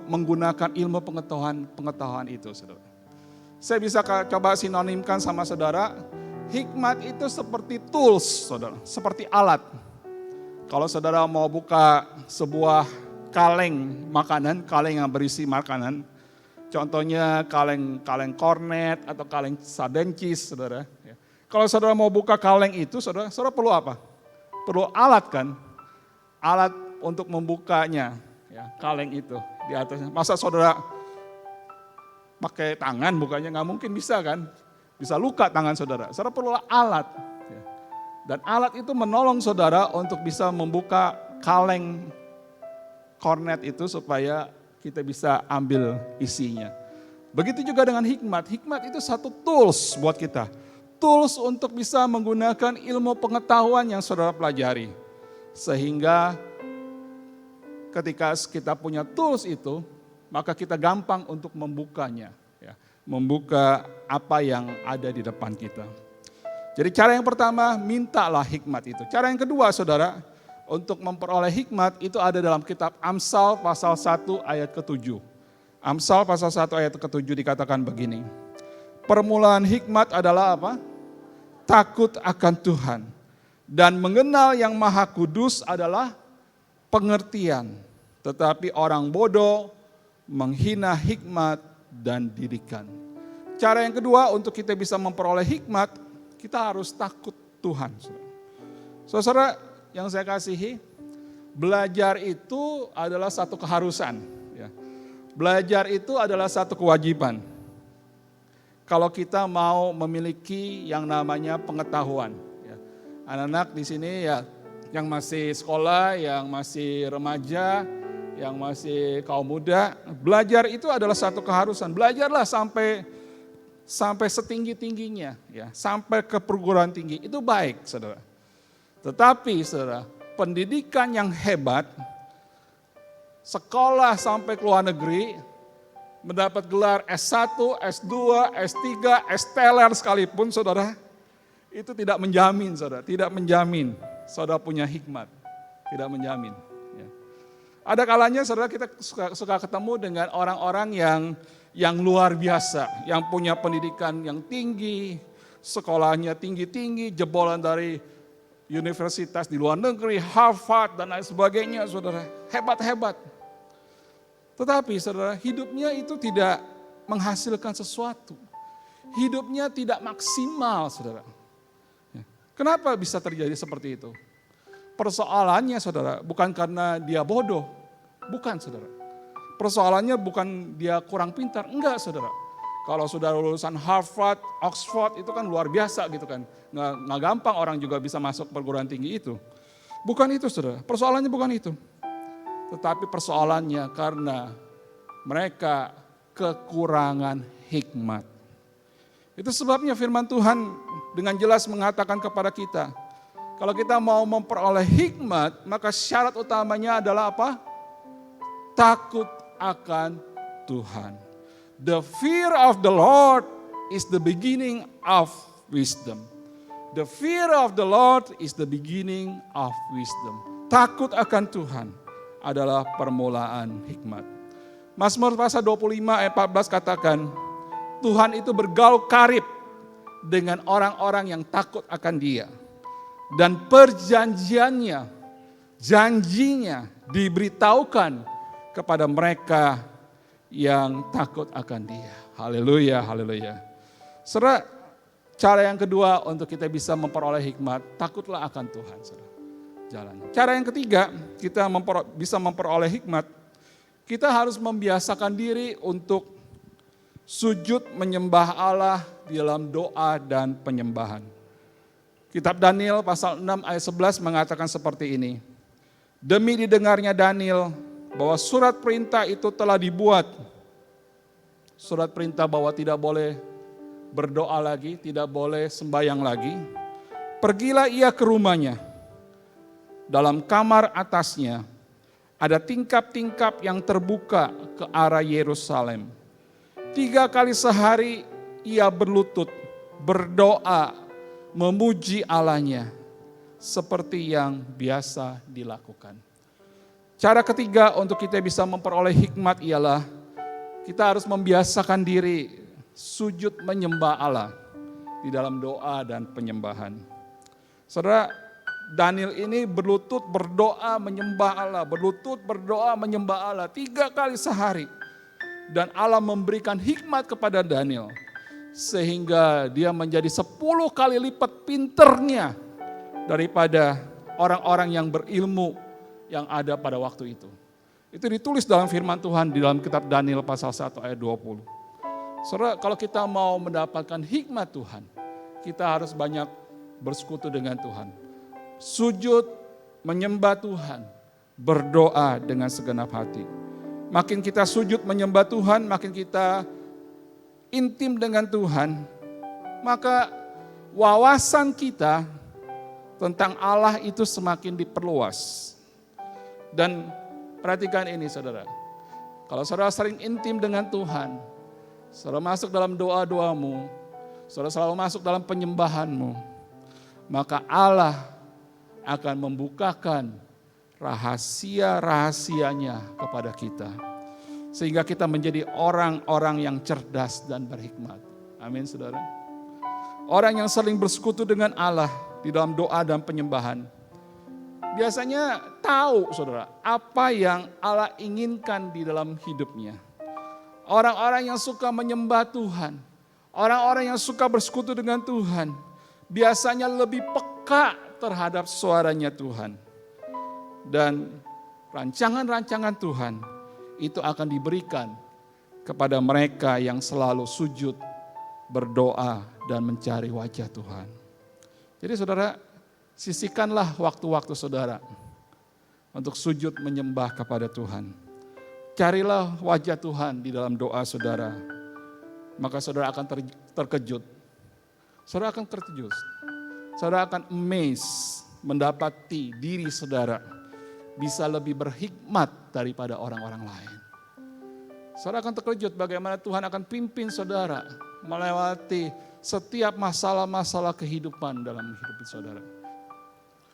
menggunakan ilmu pengetahuan itu, saudara. Saya bisa coba sinonimkan sama saudara, hikmat itu seperti tools, saudara, seperti alat. Kalau saudara mau buka sebuah kaleng makanan, kaleng yang berisi makanan, contohnya kaleng kornet atau kaleng sardencis, saudara. Kalau saudara mau buka kaleng itu, saudara perlu apa? Perlu alat kan? Alat untuk membukanya, ya, kaleng itu di atasnya. Masa saudara pakai tangan bukanya, nggak mungkin bisa kan? Bisa luka tangan saudara. Saudara perlu alat. Dan alat itu menolong saudara untuk bisa membuka kaleng kornet itu supaya kita bisa ambil isinya. Begitu juga dengan hikmat. Hikmat itu satu tools buat kita. Tools untuk bisa menggunakan ilmu pengetahuan yang saudara pelajari. Sehingga ketika kita punya tools itu, maka kita gampang untuk membukanya, ya, membuka apa yang ada di depan kita. Jadi cara yang pertama, mintalah hikmat itu. Cara yang kedua saudara, untuk memperoleh hikmat itu ada dalam kitab Amsal pasal 1 ayat ke-7. Amsal pasal 1 ayat ke-7 dikatakan begini. Permulaan hikmat adalah apa? Takut akan Tuhan. Dan mengenal yang maha kudus adalah pengertian. Tetapi orang bodoh menghina hikmat dan didikan. Cara yang kedua untuk kita bisa memperoleh hikmat, kita harus takut Tuhan. Saudara yang saya kasihi, belajar itu adalah satu keharusan. Ya. Belajar itu adalah satu kewajiban. Kalau kita mau memiliki yang namanya pengetahuan. Ya. Anak-anak di sini ya, yang masih sekolah, yang masih remaja, yang masih kaum muda, belajar itu adalah satu keharusan. Belajarlah sampai setinggi-tingginya, ya, sampai ke perguruan tinggi. Itu baik, saudara. Tetapi, saudara, pendidikan yang hebat, sekolah sampai ke luar negeri, mendapat gelar S1, S2, S3, S-teler sekalipun, saudara, itu tidak menjamin, saudara. Tidak menjamin saudara punya hikmat. Tidak menjamin. Ada kalanya saudara kita suka ketemu dengan orang-orang yang luar biasa, yang punya pendidikan yang tinggi, sekolahnya tinggi-tinggi, jebolan dari universitas di luar negeri, Harvard dan lain sebagainya, saudara, hebat-hebat. Tetapi saudara, hidupnya itu tidak menghasilkan sesuatu. Hidupnya tidak maksimal, saudara. Kenapa bisa terjadi seperti itu? Persoalannya saudara, bukan karena dia bodoh, bukan saudara. Persoalannya bukan dia kurang pintar, enggak saudara. Kalau sudah lulusan Harvard, Oxford itu kan luar biasa gitu kan. Nggak gampang orang juga bisa masuk perguruan tinggi itu. Bukan itu saudara, persoalannya bukan itu. Tetapi persoalannya karena mereka kekurangan hikmat. Itu sebabnya firman Tuhan dengan jelas mengatakan kepada kita, kalau kita mau memperoleh hikmat, maka syarat utamanya adalah apa? Takut akan Tuhan. The fear of the Lord is the beginning of wisdom. The fear of the Lord is the beginning of wisdom. Takut akan Tuhan adalah permulaan hikmat. Mazmur pasal 25 ayat 14 katakan, Tuhan itu bergaul karib dengan orang-orang yang takut akan Dia. Dan perjanjiannya, janjinya diberitahukan kepada mereka yang takut akan Dia. Haleluya, haleluya. Saudara, cara yang kedua untuk kita bisa memperoleh hikmat, takutlah akan Tuhan. Saudara. Jalan. Cara yang ketiga, kita bisa memperoleh hikmat, kita harus membiasakan diri untuk sujud menyembah Allah di dalam doa dan penyembahan. Kitab Daniel pasal 6 ayat 11 mengatakan seperti ini. Demi didengarnya Daniel bahwa surat perintah itu telah dibuat. Surat perintah bahwa tidak boleh berdoa lagi, tidak boleh sembahyang lagi. Pergilah ia ke rumahnya. Dalam kamar atasnya ada tingkap-tingkap yang terbuka ke arah Yerusalem. 3 kali sehari ia berlutut, berdoa, memuji Allahnya seperti yang biasa dilakukan. Cara ketiga untuk kita bisa memperoleh hikmat ialah kita harus membiasakan diri sujud menyembah Allah di dalam doa dan penyembahan. Saudara, Daniel ini berlutut berdoa menyembah Allah, berlutut berdoa menyembah Allah 3 kali sehari. Dan Allah memberikan hikmat kepada Daniel sehingga dia menjadi 10 kali lipat pinternya daripada orang-orang yang berilmu yang ada pada waktu itu. Itu ditulis dalam firman Tuhan di dalam kitab Daniel pasal 1 ayat 20. Saudara, kalau kita mau mendapatkan hikmat Tuhan, kita harus banyak bersekutu dengan Tuhan. Sujud, menyembah Tuhan, berdoa dengan segenap hati. Makin kita sujud menyembah Tuhan, makin kita intim dengan Tuhan, maka wawasan kita tentang Allah itu semakin diperluas. Dan perhatikan ini saudara, kalau saudara sering intim dengan Tuhan, saudara masuk dalam doa-doamu, saudara selalu masuk dalam penyembahanmu, maka Allah akan membukakan rahasia-rahasianya kepada kita. Sehingga kita menjadi orang-orang yang cerdas dan berhikmat. Amin saudara. Orang yang sering bersekutu dengan Allah di dalam doa dan penyembahan. Biasanya tahu saudara apa yang Allah inginkan di dalam hidupnya. Orang-orang yang suka menyembah Tuhan. Orang-orang yang suka bersekutu dengan Tuhan. Biasanya lebih peka terhadap suaranya Tuhan. Dan rancangan-rancangan Tuhan itu akan diberikan kepada mereka yang selalu sujud, berdoa, dan mencari wajah Tuhan. Jadi saudara, sisihkanlah waktu-waktu saudara untuk sujud menyembah kepada Tuhan. Carilah wajah Tuhan di dalam doa saudara, maka saudara akan terkejut. Saudara akan terkejut. Saudara akan amazed mendapati diri saudara bisa lebih berhikmat daripada orang-orang lain. Saudara akan terkejut bagaimana Tuhan akan pimpin saudara melewati setiap masalah-masalah kehidupan dalam hidup saudara.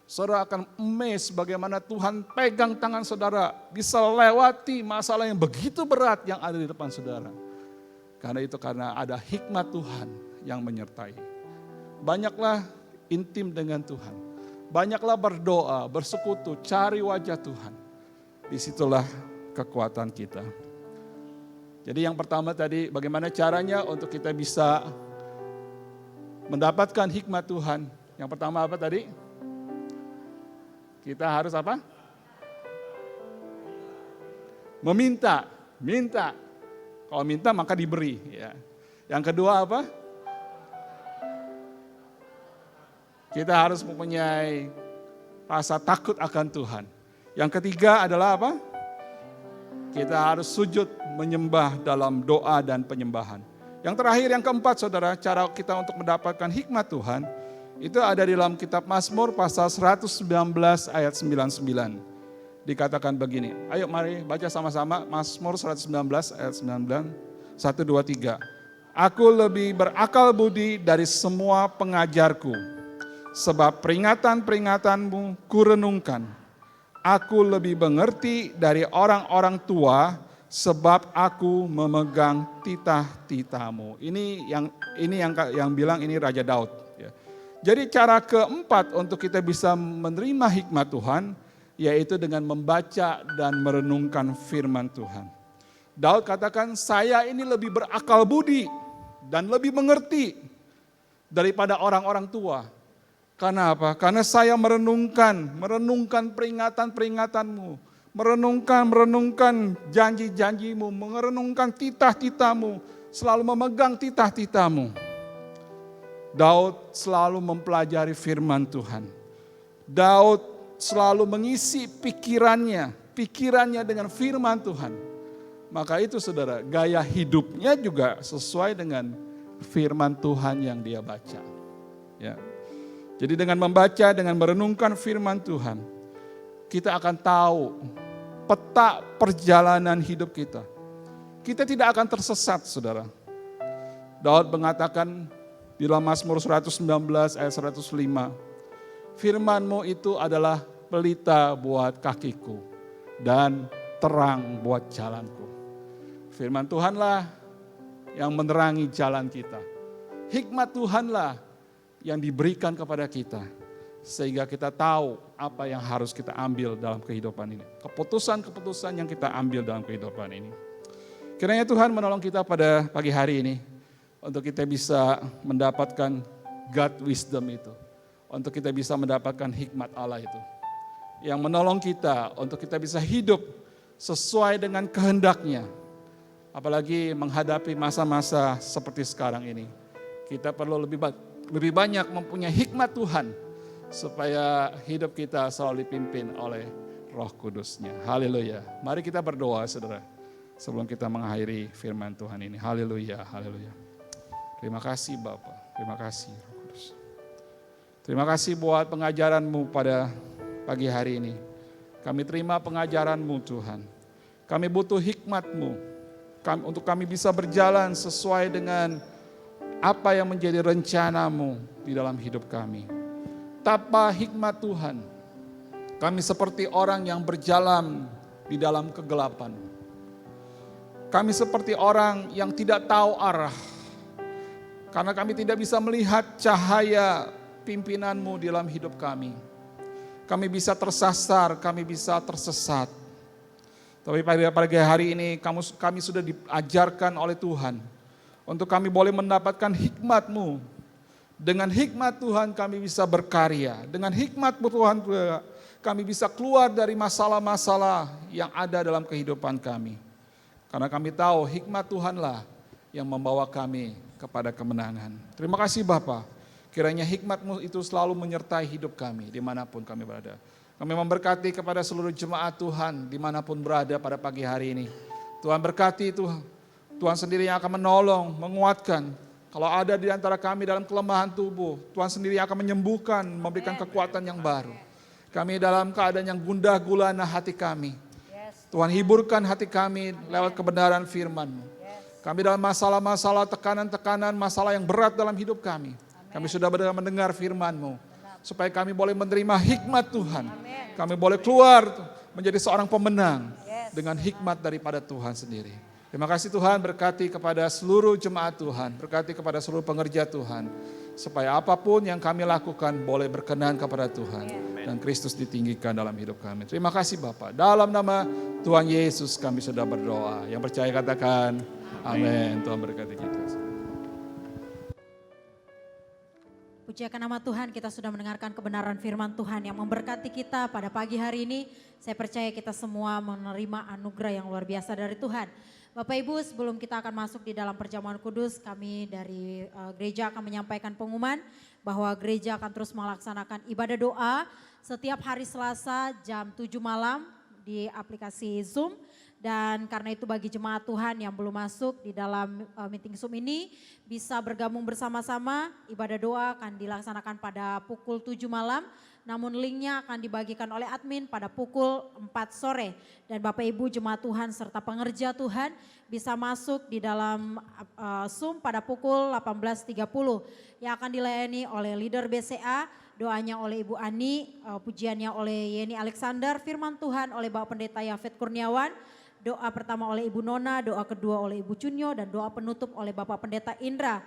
Saudara akan amazed bagaimana Tuhan pegang tangan saudara bisa lewati masalah yang begitu berat yang ada di depan saudara. Karena ada hikmat Tuhan yang menyertai. Banyaklah intim dengan Tuhan. Banyaklah berdoa, bersekutu, cari wajah Tuhan. Disitulah kekuatan kita. Jadi yang pertama tadi, bagaimana caranya untuk kita bisa mendapatkan hikmat Tuhan. Yang pertama apa tadi? Kita harus apa? Meminta. Kalau minta maka diberi. Ya. Yang kedua apa? Kita harus mempunyai rasa takut akan Tuhan. Yang ketiga adalah apa? Kita harus sujud menyembah dalam doa dan penyembahan. Yang terakhir, yang keempat saudara, cara kita untuk mendapatkan hikmat Tuhan, itu ada di dalam kitab Mazmur pasal 119 ayat 99. Dikatakan begini, ayo mari baca sama-sama Mazmur 119 ayat 99, 1, 2, 3. Aku lebih berakal budi dari semua pengajarku. Sebab peringatan-peringatanmu kurenungkan. Aku lebih mengerti dari orang-orang tua sebab aku memegang titah-titahmu. Ini yang bilang ini Raja Daud. Ya. Jadi cara keempat untuk kita bisa menerima hikmat Tuhan, yaitu dengan membaca dan merenungkan firman Tuhan. Daud katakan, saya ini lebih berakal budi dan lebih mengerti daripada orang-orang tua. Karena apa? Karena saya merenungkan peringatan-peringatanmu, merenungkan janji-janjimu, merenungkan titah-titahmu, selalu memegang titah-titahmu. Daud selalu mempelajari firman Tuhan. Daud selalu mengisi pikirannya dengan firman Tuhan. Maka itu saudara, gaya hidupnya juga sesuai dengan firman Tuhan yang dia baca. Ya. Jadi dengan membaca, dengan merenungkan firman Tuhan, kita akan tahu peta perjalanan hidup kita. Kita tidak akan tersesat, saudara. Daud mengatakan di dalam Mazmur 119 ayat 105, firman-Mu itu adalah pelita buat kakiku dan terang buat jalanku. Firman Tuhanlah yang menerangi jalan kita. Hikmat Tuhanlah yang diberikan kepada kita, sehingga kita tahu apa yang harus kita ambil dalam kehidupan ini. Keputusan-keputusan yang kita ambil dalam kehidupan ini. Kiranya Tuhan menolong kita pada pagi hari ini, untuk kita bisa mendapatkan God wisdom itu. Untuk kita bisa mendapatkan hikmat Allah itu. Yang menolong kita untuk kita bisa hidup sesuai dengan kehendaknya. Apalagi menghadapi masa-masa seperti sekarang ini. Kita perlu lebih banyak mempunyai hikmat Tuhan, supaya hidup kita selalu dipimpin oleh Roh Kudus-Nya. Haleluya. Mari kita berdoa, saudara, sebelum kita mengakhiri firman Tuhan ini. Haleluya, haleluya. Terima kasih Bapa, terima kasih Roh Kudus. Terima kasih buat pengajaran-Mu pada pagi hari ini. Kami terima pengajaran-Mu Tuhan. Kami butuh hikmat-Mu untuk kami bisa berjalan sesuai dengan apa yang menjadi rencana-Mu di dalam hidup kami. Tanpa hikmat Tuhan, kami seperti orang yang berjalan di dalam kegelapan. Kami seperti orang yang tidak tahu arah. Karena kami tidak bisa melihat cahaya pimpinan-Mu di dalam hidup kami. Kami bisa tersasar, kami bisa tersesat. Tapi pada pagi hari ini kami sudah diajarkan oleh Tuhan, untuk kami boleh mendapatkan hikmat-Mu. Dengan hikmat Tuhan kami bisa berkarya. Dengan hikmat Tuhan kami bisa keluar dari masalah-masalah yang ada dalam kehidupan kami. Karena kami tahu hikmat Tuhanlah yang membawa kami kepada kemenangan. Terima kasih Bapa. Kiranya hikmat-Mu itu selalu menyertai hidup kami dimanapun kami berada. Kami memberkati kepada seluruh jemaat Tuhan dimanapun berada pada pagi hari ini. Tuhan berkati Tuhan. Tuhan sendiri yang akan menolong, menguatkan. Kalau ada di antara kami dalam kelemahan tubuh, Tuhan sendiri yang akan menyembuhkan, memberikan kekuatan yang baru. Kami dalam keadaan yang gundah gulana hati kami. Tuhan hiburkan hati kami lewat kebenaran firman-Mu. Kami dalam masalah-masalah, tekanan-tekanan, masalah yang berat dalam hidup kami. Kami sudah mendengar firman-Mu. Supaya kami boleh menerima hikmat Tuhan. Kami boleh keluar menjadi seorang pemenang dengan hikmat daripada Tuhan sendiri. Terima kasih Tuhan, berkati kepada seluruh jemaat Tuhan, berkati kepada seluruh pengerja Tuhan, supaya apapun yang kami lakukan boleh berkenan kepada Tuhan, dan Kristus ditinggikan dalam hidup kami. Terima kasih Bapa. Dalam nama Tuhan Yesus kami sudah berdoa. Yang percaya katakan amin. Tuhan berkati kita. Puji akan nama Tuhan, kita sudah mendengarkan kebenaran firman Tuhan yang memberkati kita pada pagi hari ini. Saya percaya kita semua menerima anugerah yang luar biasa dari Tuhan. Bapak Ibu, sebelum kita akan masuk di dalam perjamuan kudus, kami dari gereja akan menyampaikan pengumuman bahwa gereja akan terus melaksanakan ibadah doa setiap hari Selasa jam 7 malam di aplikasi Zoom. Dan karena itu bagi jemaat Tuhan yang belum masuk di dalam meeting Zoom ini, bisa bergabung bersama-sama. Ibadah doa akan dilaksanakan pada pukul 7 malam. Namun linknya akan dibagikan oleh admin pada pukul 4 sore. Dan Bapak Ibu jemaat Tuhan serta pengerja Tuhan bisa masuk di dalam Zoom pada pukul 18.30. Yang akan dilayani oleh leader BCA, doanya oleh Ibu Ani, pujiannya oleh Yeni Alexander, firman Tuhan oleh Bapak Pendeta Yafet Kurniawan. Doa pertama oleh Ibu Nona, doa kedua oleh Ibu Cunyo, dan doa penutup oleh Bapak Pendeta Indra.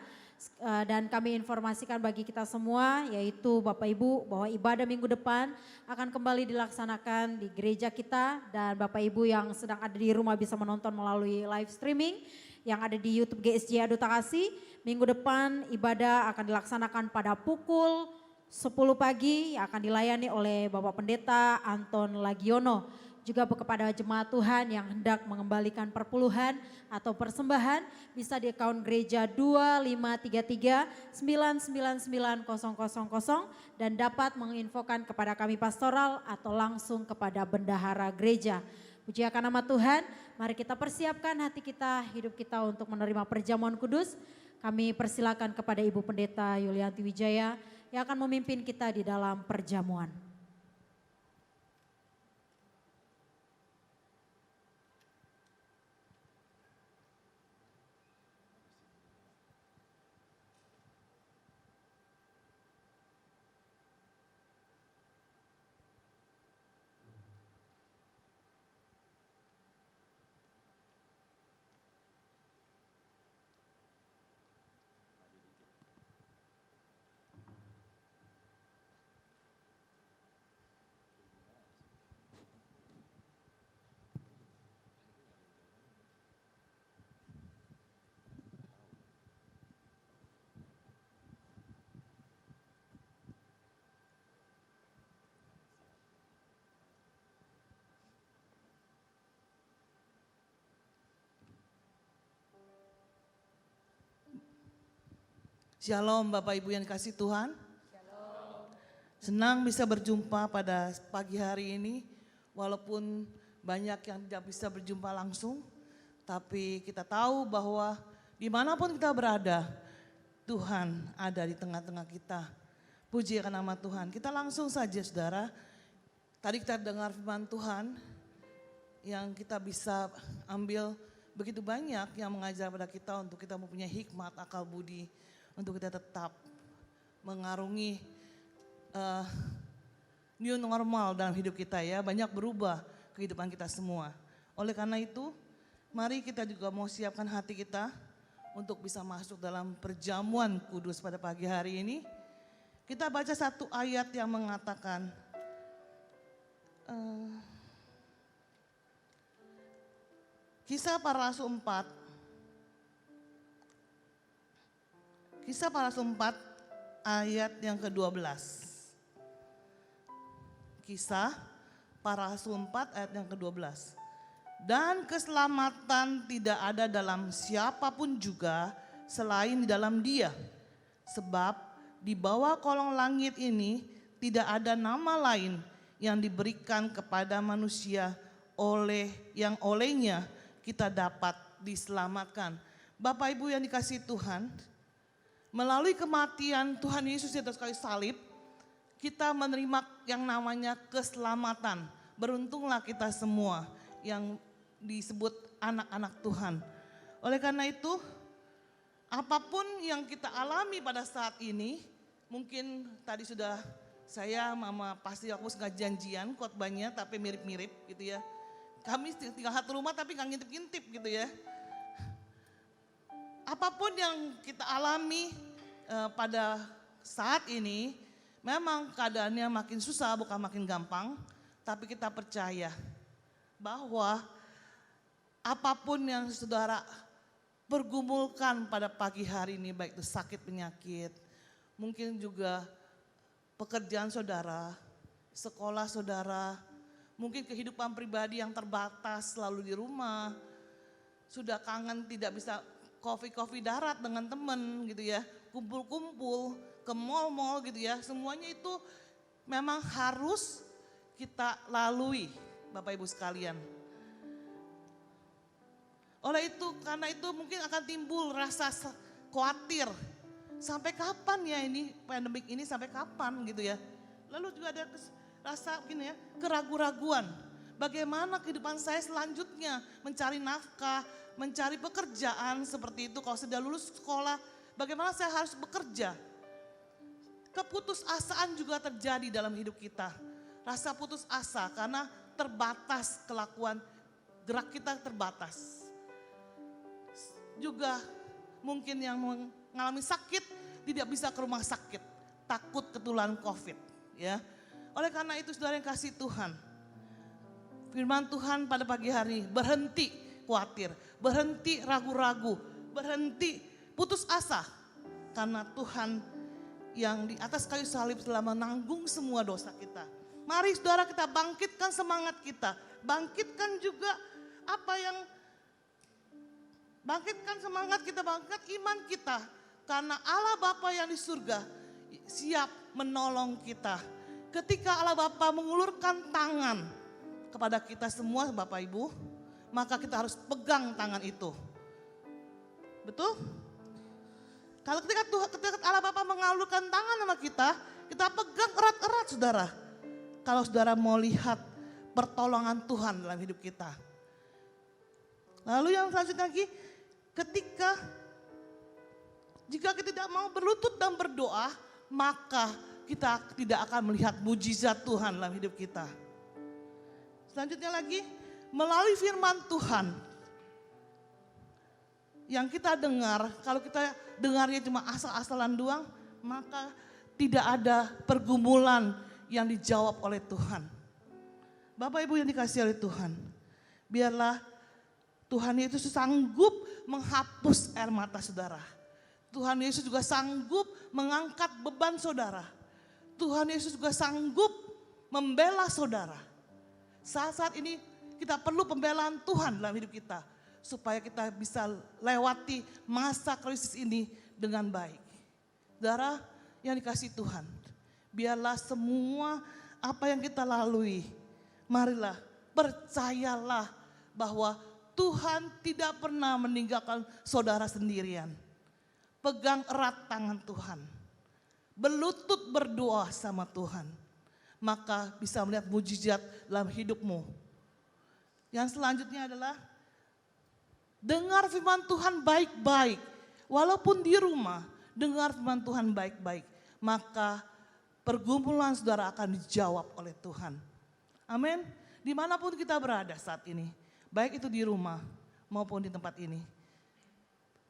Dan kami informasikan bagi kita semua, yaitu Bapak Ibu, bahwa ibadah minggu depan akan kembali dilaksanakan di gereja kita. Dan Bapak Ibu yang sedang ada di rumah bisa menonton melalui live streaming yang ada di YouTube GSJ Aduta Kasih. Minggu depan ibadah akan dilaksanakan pada pukul 10 pagi, yang akan dilayani oleh Bapak Pendeta Anton Lagiono. Juga kepada jemaat Tuhan yang hendak mengembalikan perpuluhan atau persembahan, bisa di akun gereja 2533999000 dan dapat menginfokan kepada kami pastoral atau langsung kepada bendahara gereja. Puji akan nama Tuhan, mari kita persiapkan hati kita, hidup kita untuk menerima perjamuan kudus. Kami persilakan kepada Ibu Pendeta Yulianti Wijaya yang akan memimpin kita di dalam perjamuan. Shalom Bapak Ibu yang dikasih Tuhan. Senang bisa berjumpa pada pagi hari ini. Walaupun banyak yang tidak bisa berjumpa langsung. Tapi kita tahu bahwa dimanapun kita berada, Tuhan ada di tengah-tengah kita. Puji akan nama Tuhan. Kita langsung saja saudara. Tadi kita dengar firman Tuhan yang kita bisa ambil begitu banyak yang mengajar pada kita untuk kita mempunyai hikmat, akal budi. Untuk kita tetap mengarungi new normal dalam hidup kita ya. Banyak berubah kehidupan kita semua. Oleh karena itu mari kita juga mau siapkan hati kita untuk bisa masuk dalam perjamuan kudus pada pagi hari ini. Kita baca satu ayat yang mengatakan Kisah Para Rasul 4. Kisah Para Rasul 4 ayat yang ke-12. Kisah Para Rasul 4 ayat yang ke-12. Dan keselamatan tidak ada dalam siapapun juga selain di dalam Dia. Sebab di bawah kolong langit ini tidak ada nama lain yang diberikan kepada manusia olehnya kita dapat diselamatkan. Bapak Ibu yang dikasihi Tuhan, melalui kematian Tuhan Yesus di atas kayu salib, kita menerima yang namanya keselamatan. Beruntunglah kita semua yang disebut anak-anak Tuhan. Oleh karena itu, apapun yang kita alami pada saat ini, mungkin tadi sudah saya, Mama pasti aku nggak janjian khotbahnya, tapi mirip-mirip gitu ya. Kami tinggal satu rumah tapi nggak ngintip-ngintip gitu ya. Apapun yang kita alami pada saat ini, memang keadaannya makin susah bukan makin gampang, tapi kita percaya bahwa apapun yang saudara pergumulkan pada pagi hari ini, baik itu sakit penyakit, mungkin juga pekerjaan saudara, sekolah saudara, mungkin kehidupan pribadi yang terbatas selalu di rumah, sudah kangen tidak bisa kopi darat dengan teman gitu ya, kumpul-kumpul ke mall-mall gitu ya, semuanya itu memang harus kita lalui Bapak Ibu sekalian. Oleh itu, karena itu mungkin akan timbul rasa khawatir, sampai kapan ya ini pandemik ini, sampai kapan gitu ya. Lalu juga ada rasa gini ya, keraguan-raguan. Bagaimana kehidupan saya selanjutnya, mencari nafkah, mencari pekerjaan seperti itu. Kalau sudah lulus sekolah, bagaimana saya harus bekerja? Keputusasaan juga terjadi dalam hidup kita. Rasa putus asa karena terbatas kelakuan gerak kita terbatas. Juga mungkin yang mengalami sakit tidak bisa ke rumah sakit, takut ketularan COVID, ya. Oleh karena itu saudara yang kasih Tuhan, firman Tuhan pada pagi hari, berhenti khawatir, berhenti ragu-ragu, berhenti putus asa. Karena Tuhan yang di atas kayu salib telah menanggung semua dosa kita. Mari saudara kita bangkitkan semangat kita, bangkitkan juga apa yang, bangkitkan semangat kita, bangkitkan iman kita. Karena Allah Bapa yang di surga siap menolong kita. Ketika Allah Bapa mengulurkan tangan kepada kita semua Bapak Ibu, maka kita harus pegang tangan itu. Betul? Kalau ketika Allah Bapa mengulurkan tangan sama kita pegang erat-erat saudara. Kalau saudara mau lihat pertolongan Tuhan dalam hidup kita. Lalu yang selanjutnya lagi, jika kita tidak mau berlutut dan berdoa, maka kita tidak akan melihat mujizat Tuhan dalam hidup kita. Selanjutnya lagi, melalui firman Tuhan yang kita dengar, kalau kita dengarnya cuma asal-asalan doang, maka tidak ada pergumulan yang dijawab oleh Tuhan. Bapak Ibu yang dikasihi oleh Tuhan, biarlah Tuhan Yesus sanggup menghapus air mata saudara. Tuhan Yesus juga sanggup mengangkat beban saudara. Tuhan Yesus juga sanggup membela saudara. Saat-saat ini kita perlu pembelaan Tuhan dalam hidup kita, supaya kita bisa lewati masa krisis ini dengan baik. Saudara yang dikasihi Tuhan, biarlah semua apa yang kita lalui, marilah percayalah bahwa Tuhan tidak pernah meninggalkan saudara sendirian. Pegang erat tangan Tuhan, berlutut berdoa sama Tuhan, maka bisa melihat mujizat dalam hidupmu. Yang selanjutnya adalah dengar firman Tuhan baik-baik. Walaupun di rumah, dengar firman Tuhan baik-baik, maka pergumulan saudara akan dijawab oleh Tuhan. Amin. Dimanapun kita berada saat ini, baik itu di rumah maupun di tempat ini,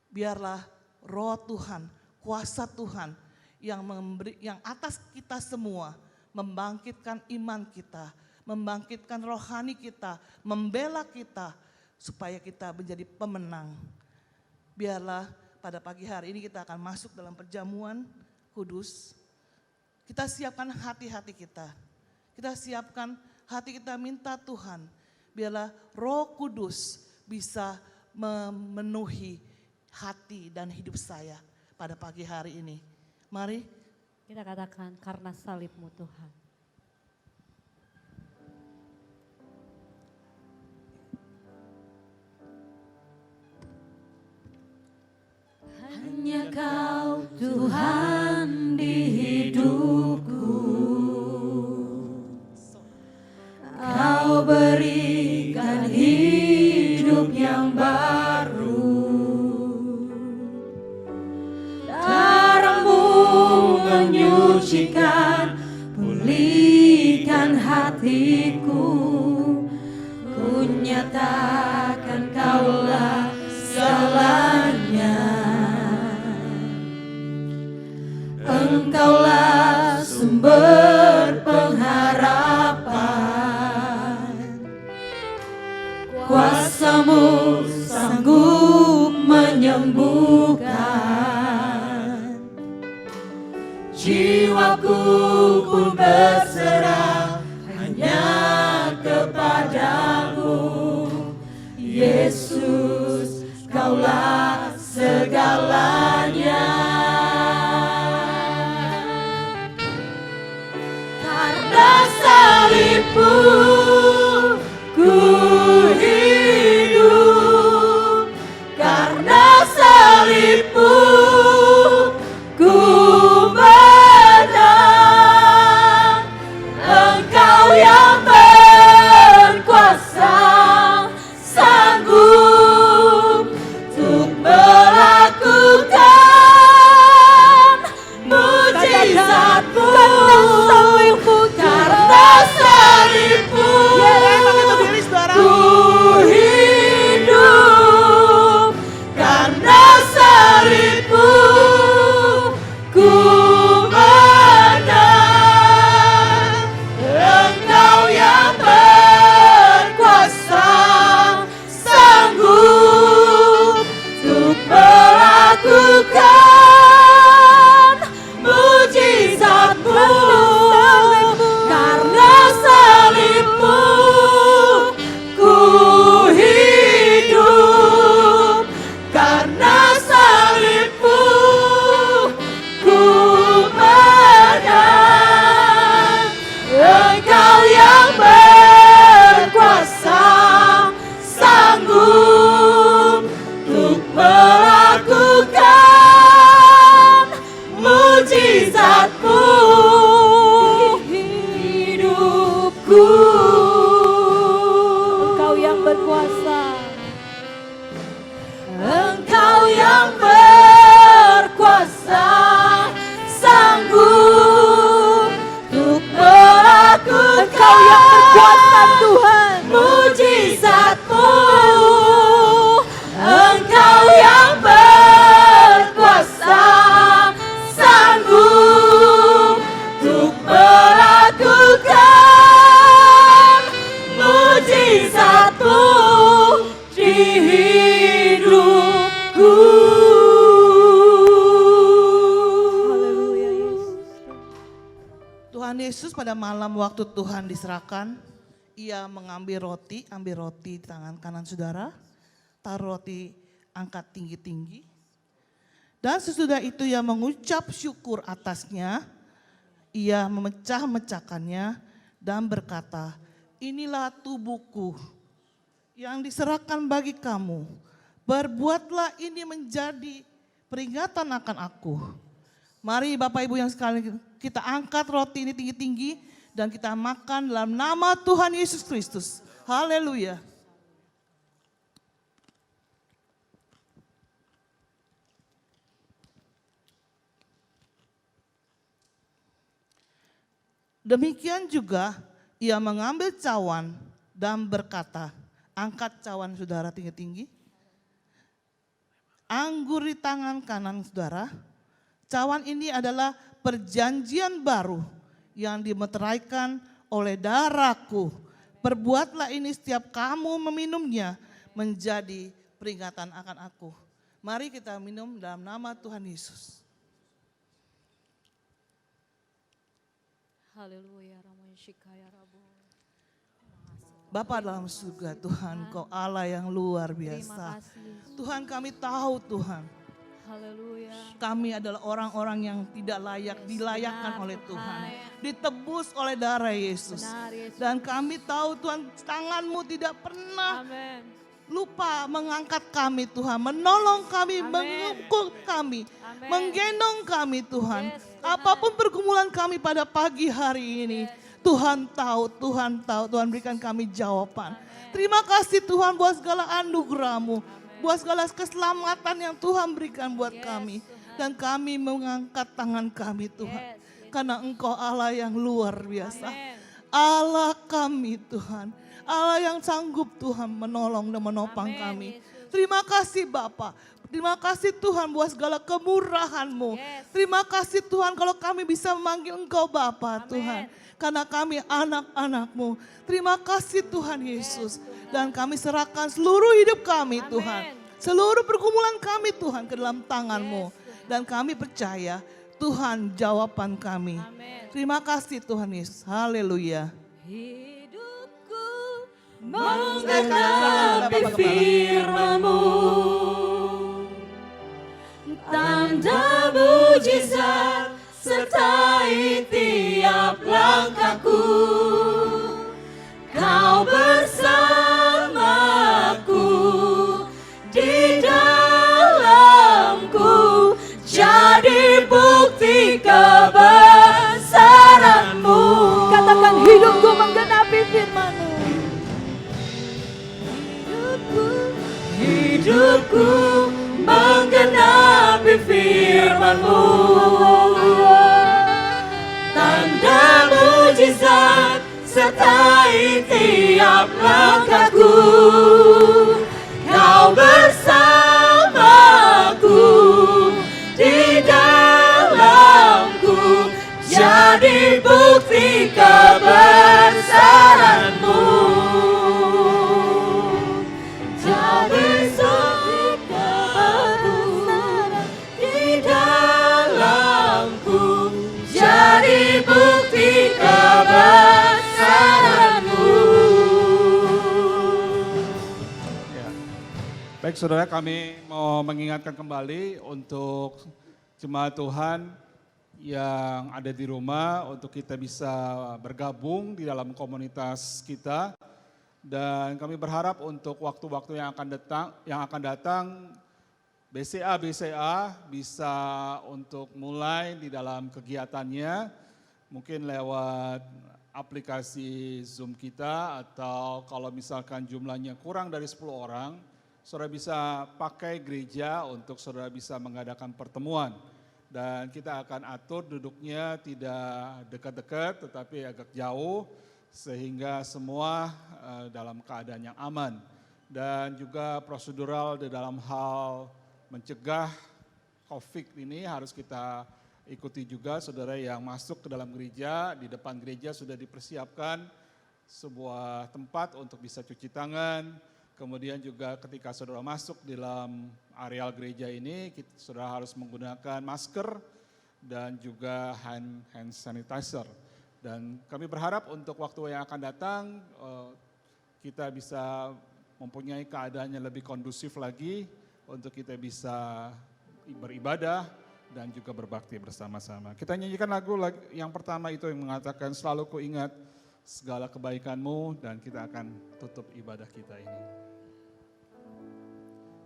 biarlah Roh Tuhan, kuasa Tuhan yang atas kita semua membangkitkan iman kita, membangkitkan rohani kita, membela kita supaya kita menjadi pemenang. Biarlah pada pagi hari ini kita akan masuk dalam perjamuan kudus. Kita siapkan hati-hati kita. Kita siapkan hati kita, minta Tuhan, biarlah Roh Kudus bisa memenuhi hati dan hidup saya pada pagi hari ini. Mari kita katakan, karena salib-Mu Tuhan. Hanya Kau Tuhan di hidupku, Kau berikan hidup yang baru. Darah-Mu menyucikan, pulihkan hatiku. Ku nyatakan Kaulah segalanya. Engkaulah sumber pengharapan. Kuasa-Mu sanggup menyembuhkan. Jiwaku pun berserah hanya melakukan mujizat-Mu hidupku. Engkau yang berkuasa, Engkau yang berkuasa, sanggup untuk melakukan. Engkau yang berkuasa Tuhan, mujizat-Mu. Engkau yang berkuasa, sanggup untuk melakukan mujizat-Mu di hidupku. Haleluya Yesus. Tuhan Yesus pada malam waktu Tuhan diserahkan, ia mengambil roti, ambil roti di tangan kanan saudara, taruh roti angkat tinggi-tinggi. Dan sesudah itu ia mengucap syukur atasnya, ia memecah-mecahkannya dan berkata, inilah tubuhku yang diserahkan bagi kamu. Berbuatlah ini menjadi peringatan akan aku. Mari Bapak Ibu yang sekalian kita angkat roti ini tinggi-tinggi dan kita makan dalam nama Tuhan Yesus Kristus. Haleluya. Demikian juga ia mengambil cawan dan berkata, angkat cawan saudara tinggi-tinggi. Anggur di tangan kanan saudara. Cawan ini adalah perjanjian baru yang dimeteraikan oleh darahku. Perbuatlah ini setiap kamu meminumnya menjadi peringatan akan aku. Mari kita minum dalam nama Tuhan Yesus. Haleluya, Ramon Shikaya Rabu. Bapa dalam surga Tuhan, Kau Allah yang luar Terima biasa. kasih Yesus. Tuhan kami tahu Tuhan, Haleluya. kami adalah orang-orang yang tidak layak, dilayakkan benar, oleh Tuhan. Tuhan. Ditebus oleh darah Yesus. Benar Yesus. Dan kami tahu Tuhan, tangan-Mu tidak pernah Amin. lupa mengangkat kami Tuhan, menolong kami, Amin. mengungkul kami, Amin. menggendong kami Tuhan. Yes, benar. Apapun pergumulan kami pada pagi hari ini, Tuhan tahu, Tuhan berikan kami jawaban. Terima kasih Tuhan buat segala anugerah-Mu, buat segala keselamatan yang Tuhan berikan buat kami. Dan kami mengangkat tangan kami Tuhan, karena Engkau Allah yang luar biasa. Allah kami Tuhan, Allah yang sanggup Tuhan menolong dan menopang kami. Terima kasih Bapa. Terima kasih Tuhan buat segala kemurahan-Mu. Terima kasih Tuhan kalau kami bisa memanggil Engkau Bapa Tuhan. Karena kami anak-anak-Mu. Terima kasih Tuhan Yesus. Dan kami serahkan seluruh hidup kami Tuhan. Seluruh pergumulan kami Tuhan ke dalam tangan-Mu. Dan kami percaya Tuhan jawaban kami. Terima kasih Tuhan Yesus. Haleluya. Hidupku menggenapi firman-Mu, tanda mujizat sertai tiap langkahku. Kau bersamaku di dalamku, jadi bukti kebesaran-Mu. Katakan hidupku menggenapi firman-Mu. Hidupku menggenapi firman-Mu, tanda mujizat sertai tiap langkahku. Kau bersamaku di dalamku, jadi bukti kebesaran-Mu. Jadi bukti kebesaran di dalamku, jadi bukti kebesaran-Mu. Ya. Baik saudara, kami mau mengingatkan kembali untuk jemaat Tuhan yang ada di rumah untuk kita bisa bergabung di dalam komunitas kita. Dan kami berharap untuk waktu-waktu yang akan datang BCA bisa untuk mulai di dalam kegiatannya, mungkin lewat aplikasi Zoom kita, atau kalau misalkan jumlahnya kurang dari 10 orang, saudara bisa pakai gereja untuk saudara bisa mengadakan pertemuan. Dan kita akan atur duduknya tidak dekat-dekat tetapi agak jauh sehingga semua dalam keadaan yang aman. Dan juga prosedural di dalam hal mencegah COVID ini harus kita ikuti juga. Saudara yang masuk ke dalam gereja, di depan gereja sudah dipersiapkan sebuah tempat untuk bisa cuci tangan. Kemudian juga ketika saudara masuk di dalam areal gereja ini, saudara harus menggunakan masker dan juga hand sanitizer. Dan kami berharap untuk waktu yang akan datang, kita bisa mempunyai keadaan yang lebih kondusif lagi untuk kita bisa beribadah dan juga berbakti bersama-sama. Kita nyanyikan lagu yang pertama itu yang mengatakan selalu ku ingat segala kebaikanmu, dan kita akan tutup ibadah kita ini.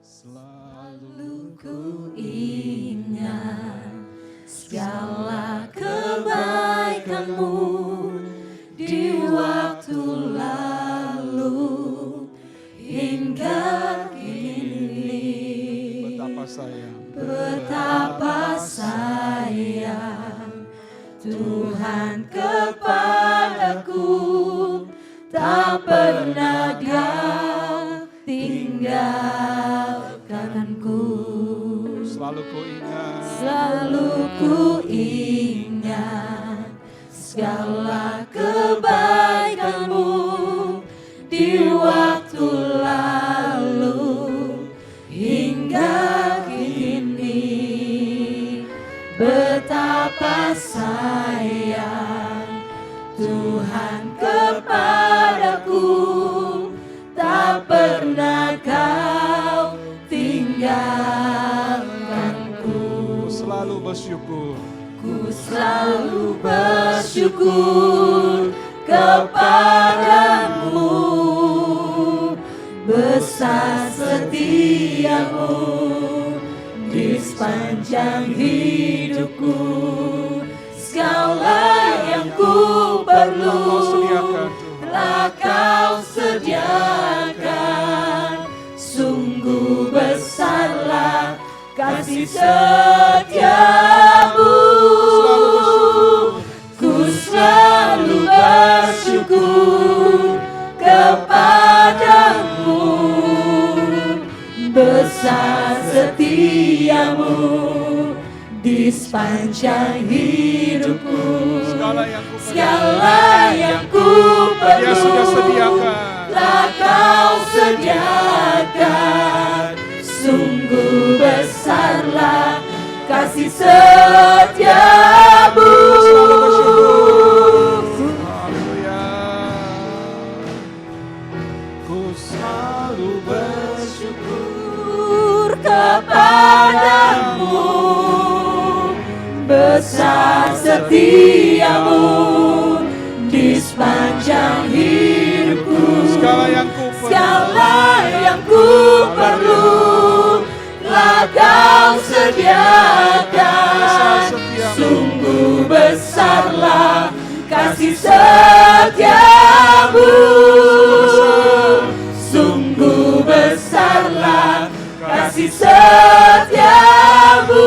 Selalu ku ingat segala kebaikanmu di waktu lalu hingga kini. Betapa sayang Tuhan kepadaku, tak pernah Dia tinggalkanku. Selalu ku ingat, selalu ku ingat segala kebaikanmu di waktu lalu hingga kini. Betapa sayang Tuhan kepadaku, tak pernah Kau tinggalkanku. selalu bersyukur. Ku selalu bersyukur kepadamu, besar setiamu di sepanjang hidupku. Segala yang ku perlu telah Kau sediakan. Sungguh besarlah kasih setiamu. Ku selalu bersyukur kepadamu, besar setiamu di sepanjang hidupku. Segala yang ku perlu Dia sudah sediakan. telah Kau sediakan. Sungguh besarlah kasih setiamu. Haleluya. Ku selalu Bersyukur kepadamu, besar setiamu di sepanjang hidupku. Segala yang ku perlu telah Kau sediakan. Sungguh besarlah kasih setiamu. Sungguh besarlah kasih setiamu.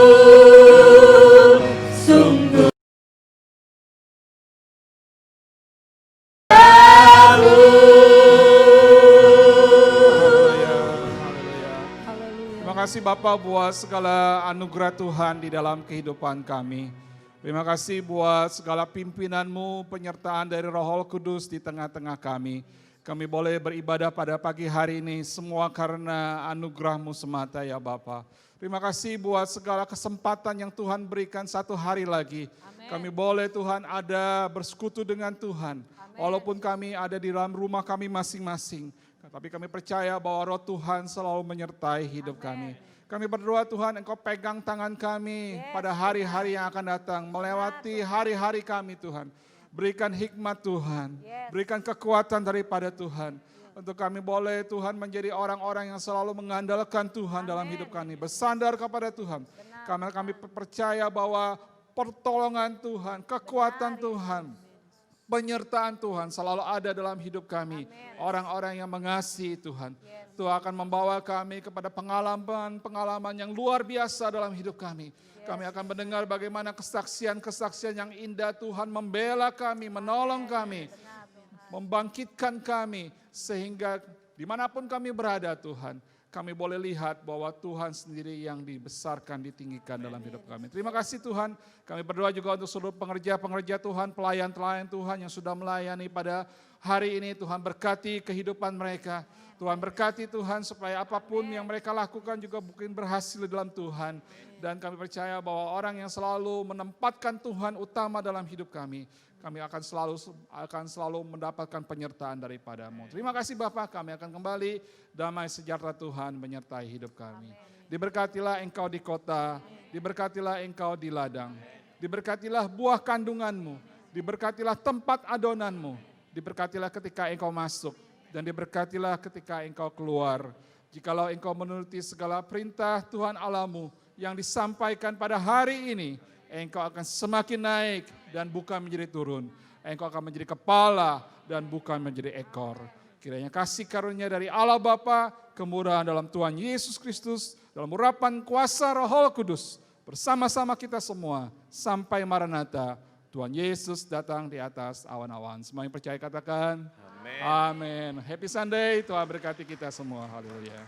Sungguh Terima kasih Bapak buat segala anugerah Tuhan di dalam kehidupan kami. Terima kasih buat segala pimpinan-Mu, penyertaan dari Roh Kudus di tengah-tengah kami. Kami boleh beribadah pada pagi hari ini semua karena anugerah-Mu semata ya Bapak. Terima kasih buat segala kesempatan yang Tuhan berikan satu hari lagi. Kami boleh Tuhan ada bersekutu dengan Tuhan. Walaupun kami ada di dalam rumah kami masing-masing. Tapi kami percaya bahwa Roh Tuhan selalu menyertai hidup kami. Kami berdoa Tuhan Engkau pegang tangan kami pada hari-hari yang akan datang. Melewati hari-hari kami Tuhan. Berikan hikmat Tuhan. Berikan kekuatan daripada Tuhan. Untuk kami boleh Tuhan menjadi orang-orang yang selalu mengandalkan Tuhan dalam hidup kami. Bersandar kepada Tuhan. Karena kami percaya bahwa pertolongan Tuhan, kekuatan Tuhan, penyertaan Tuhan selalu ada dalam hidup kami. Orang-orang yang mengasihi Tuhan. Tuhan akan membawa kami kepada pengalaman-pengalaman yang luar biasa dalam hidup kami. Kami akan mendengar bagaimana kesaksian-kesaksian yang indah Tuhan membela kami, menolong kami, membangkitkan kami. Sehingga dimanapun kami berada Tuhan, kami boleh lihat bahwa Tuhan sendiri yang dibesarkan, ditinggikan dalam hidup kami. Terima kasih Tuhan. Kami berdoa juga untuk seluruh pengerja-pengerja Tuhan, pelayan-pelayan Tuhan yang sudah melayani pada hari ini. Tuhan berkati kehidupan mereka. Tuhan berkati Tuhan supaya apapun yang mereka lakukan juga mungkin berhasil dalam Tuhan. Dan kami percaya bahwa orang yang selalu menempatkan Tuhan utama dalam hidup kami akan selalu mendapatkan penyertaan daripada-Mu. Terima kasih Bapa, kami akan kembali, damai sejahtera Tuhan menyertai hidup kami. Diberkatilah Engkau di kota, diberkatilah Engkau di ladang, diberkatilah buah kandungan-Mu, diberkatilah tempat adonanmu, diberkatilah ketika Engkau masuk, dan diberkatilah ketika Engkau keluar. Jikalau Engkau menuruti segala perintah Tuhan Allahmu yang disampaikan pada hari ini, Engkau akan semakin naik dan bukan menjadi turun. Engkau akan menjadi kepala dan bukan menjadi ekor. Kiranya kasih karunia dari Allah Bapa, kemurahan dalam Tuhan Yesus Kristus, dalam urapan kuasa Roh Kudus, bersama-sama kita semua sampai Maranatha, Tuhan Yesus datang di atas awan-awan. Semua yang percaya katakan, Amin. Happy Sunday, Tuhan berkati kita semua. Haleluya.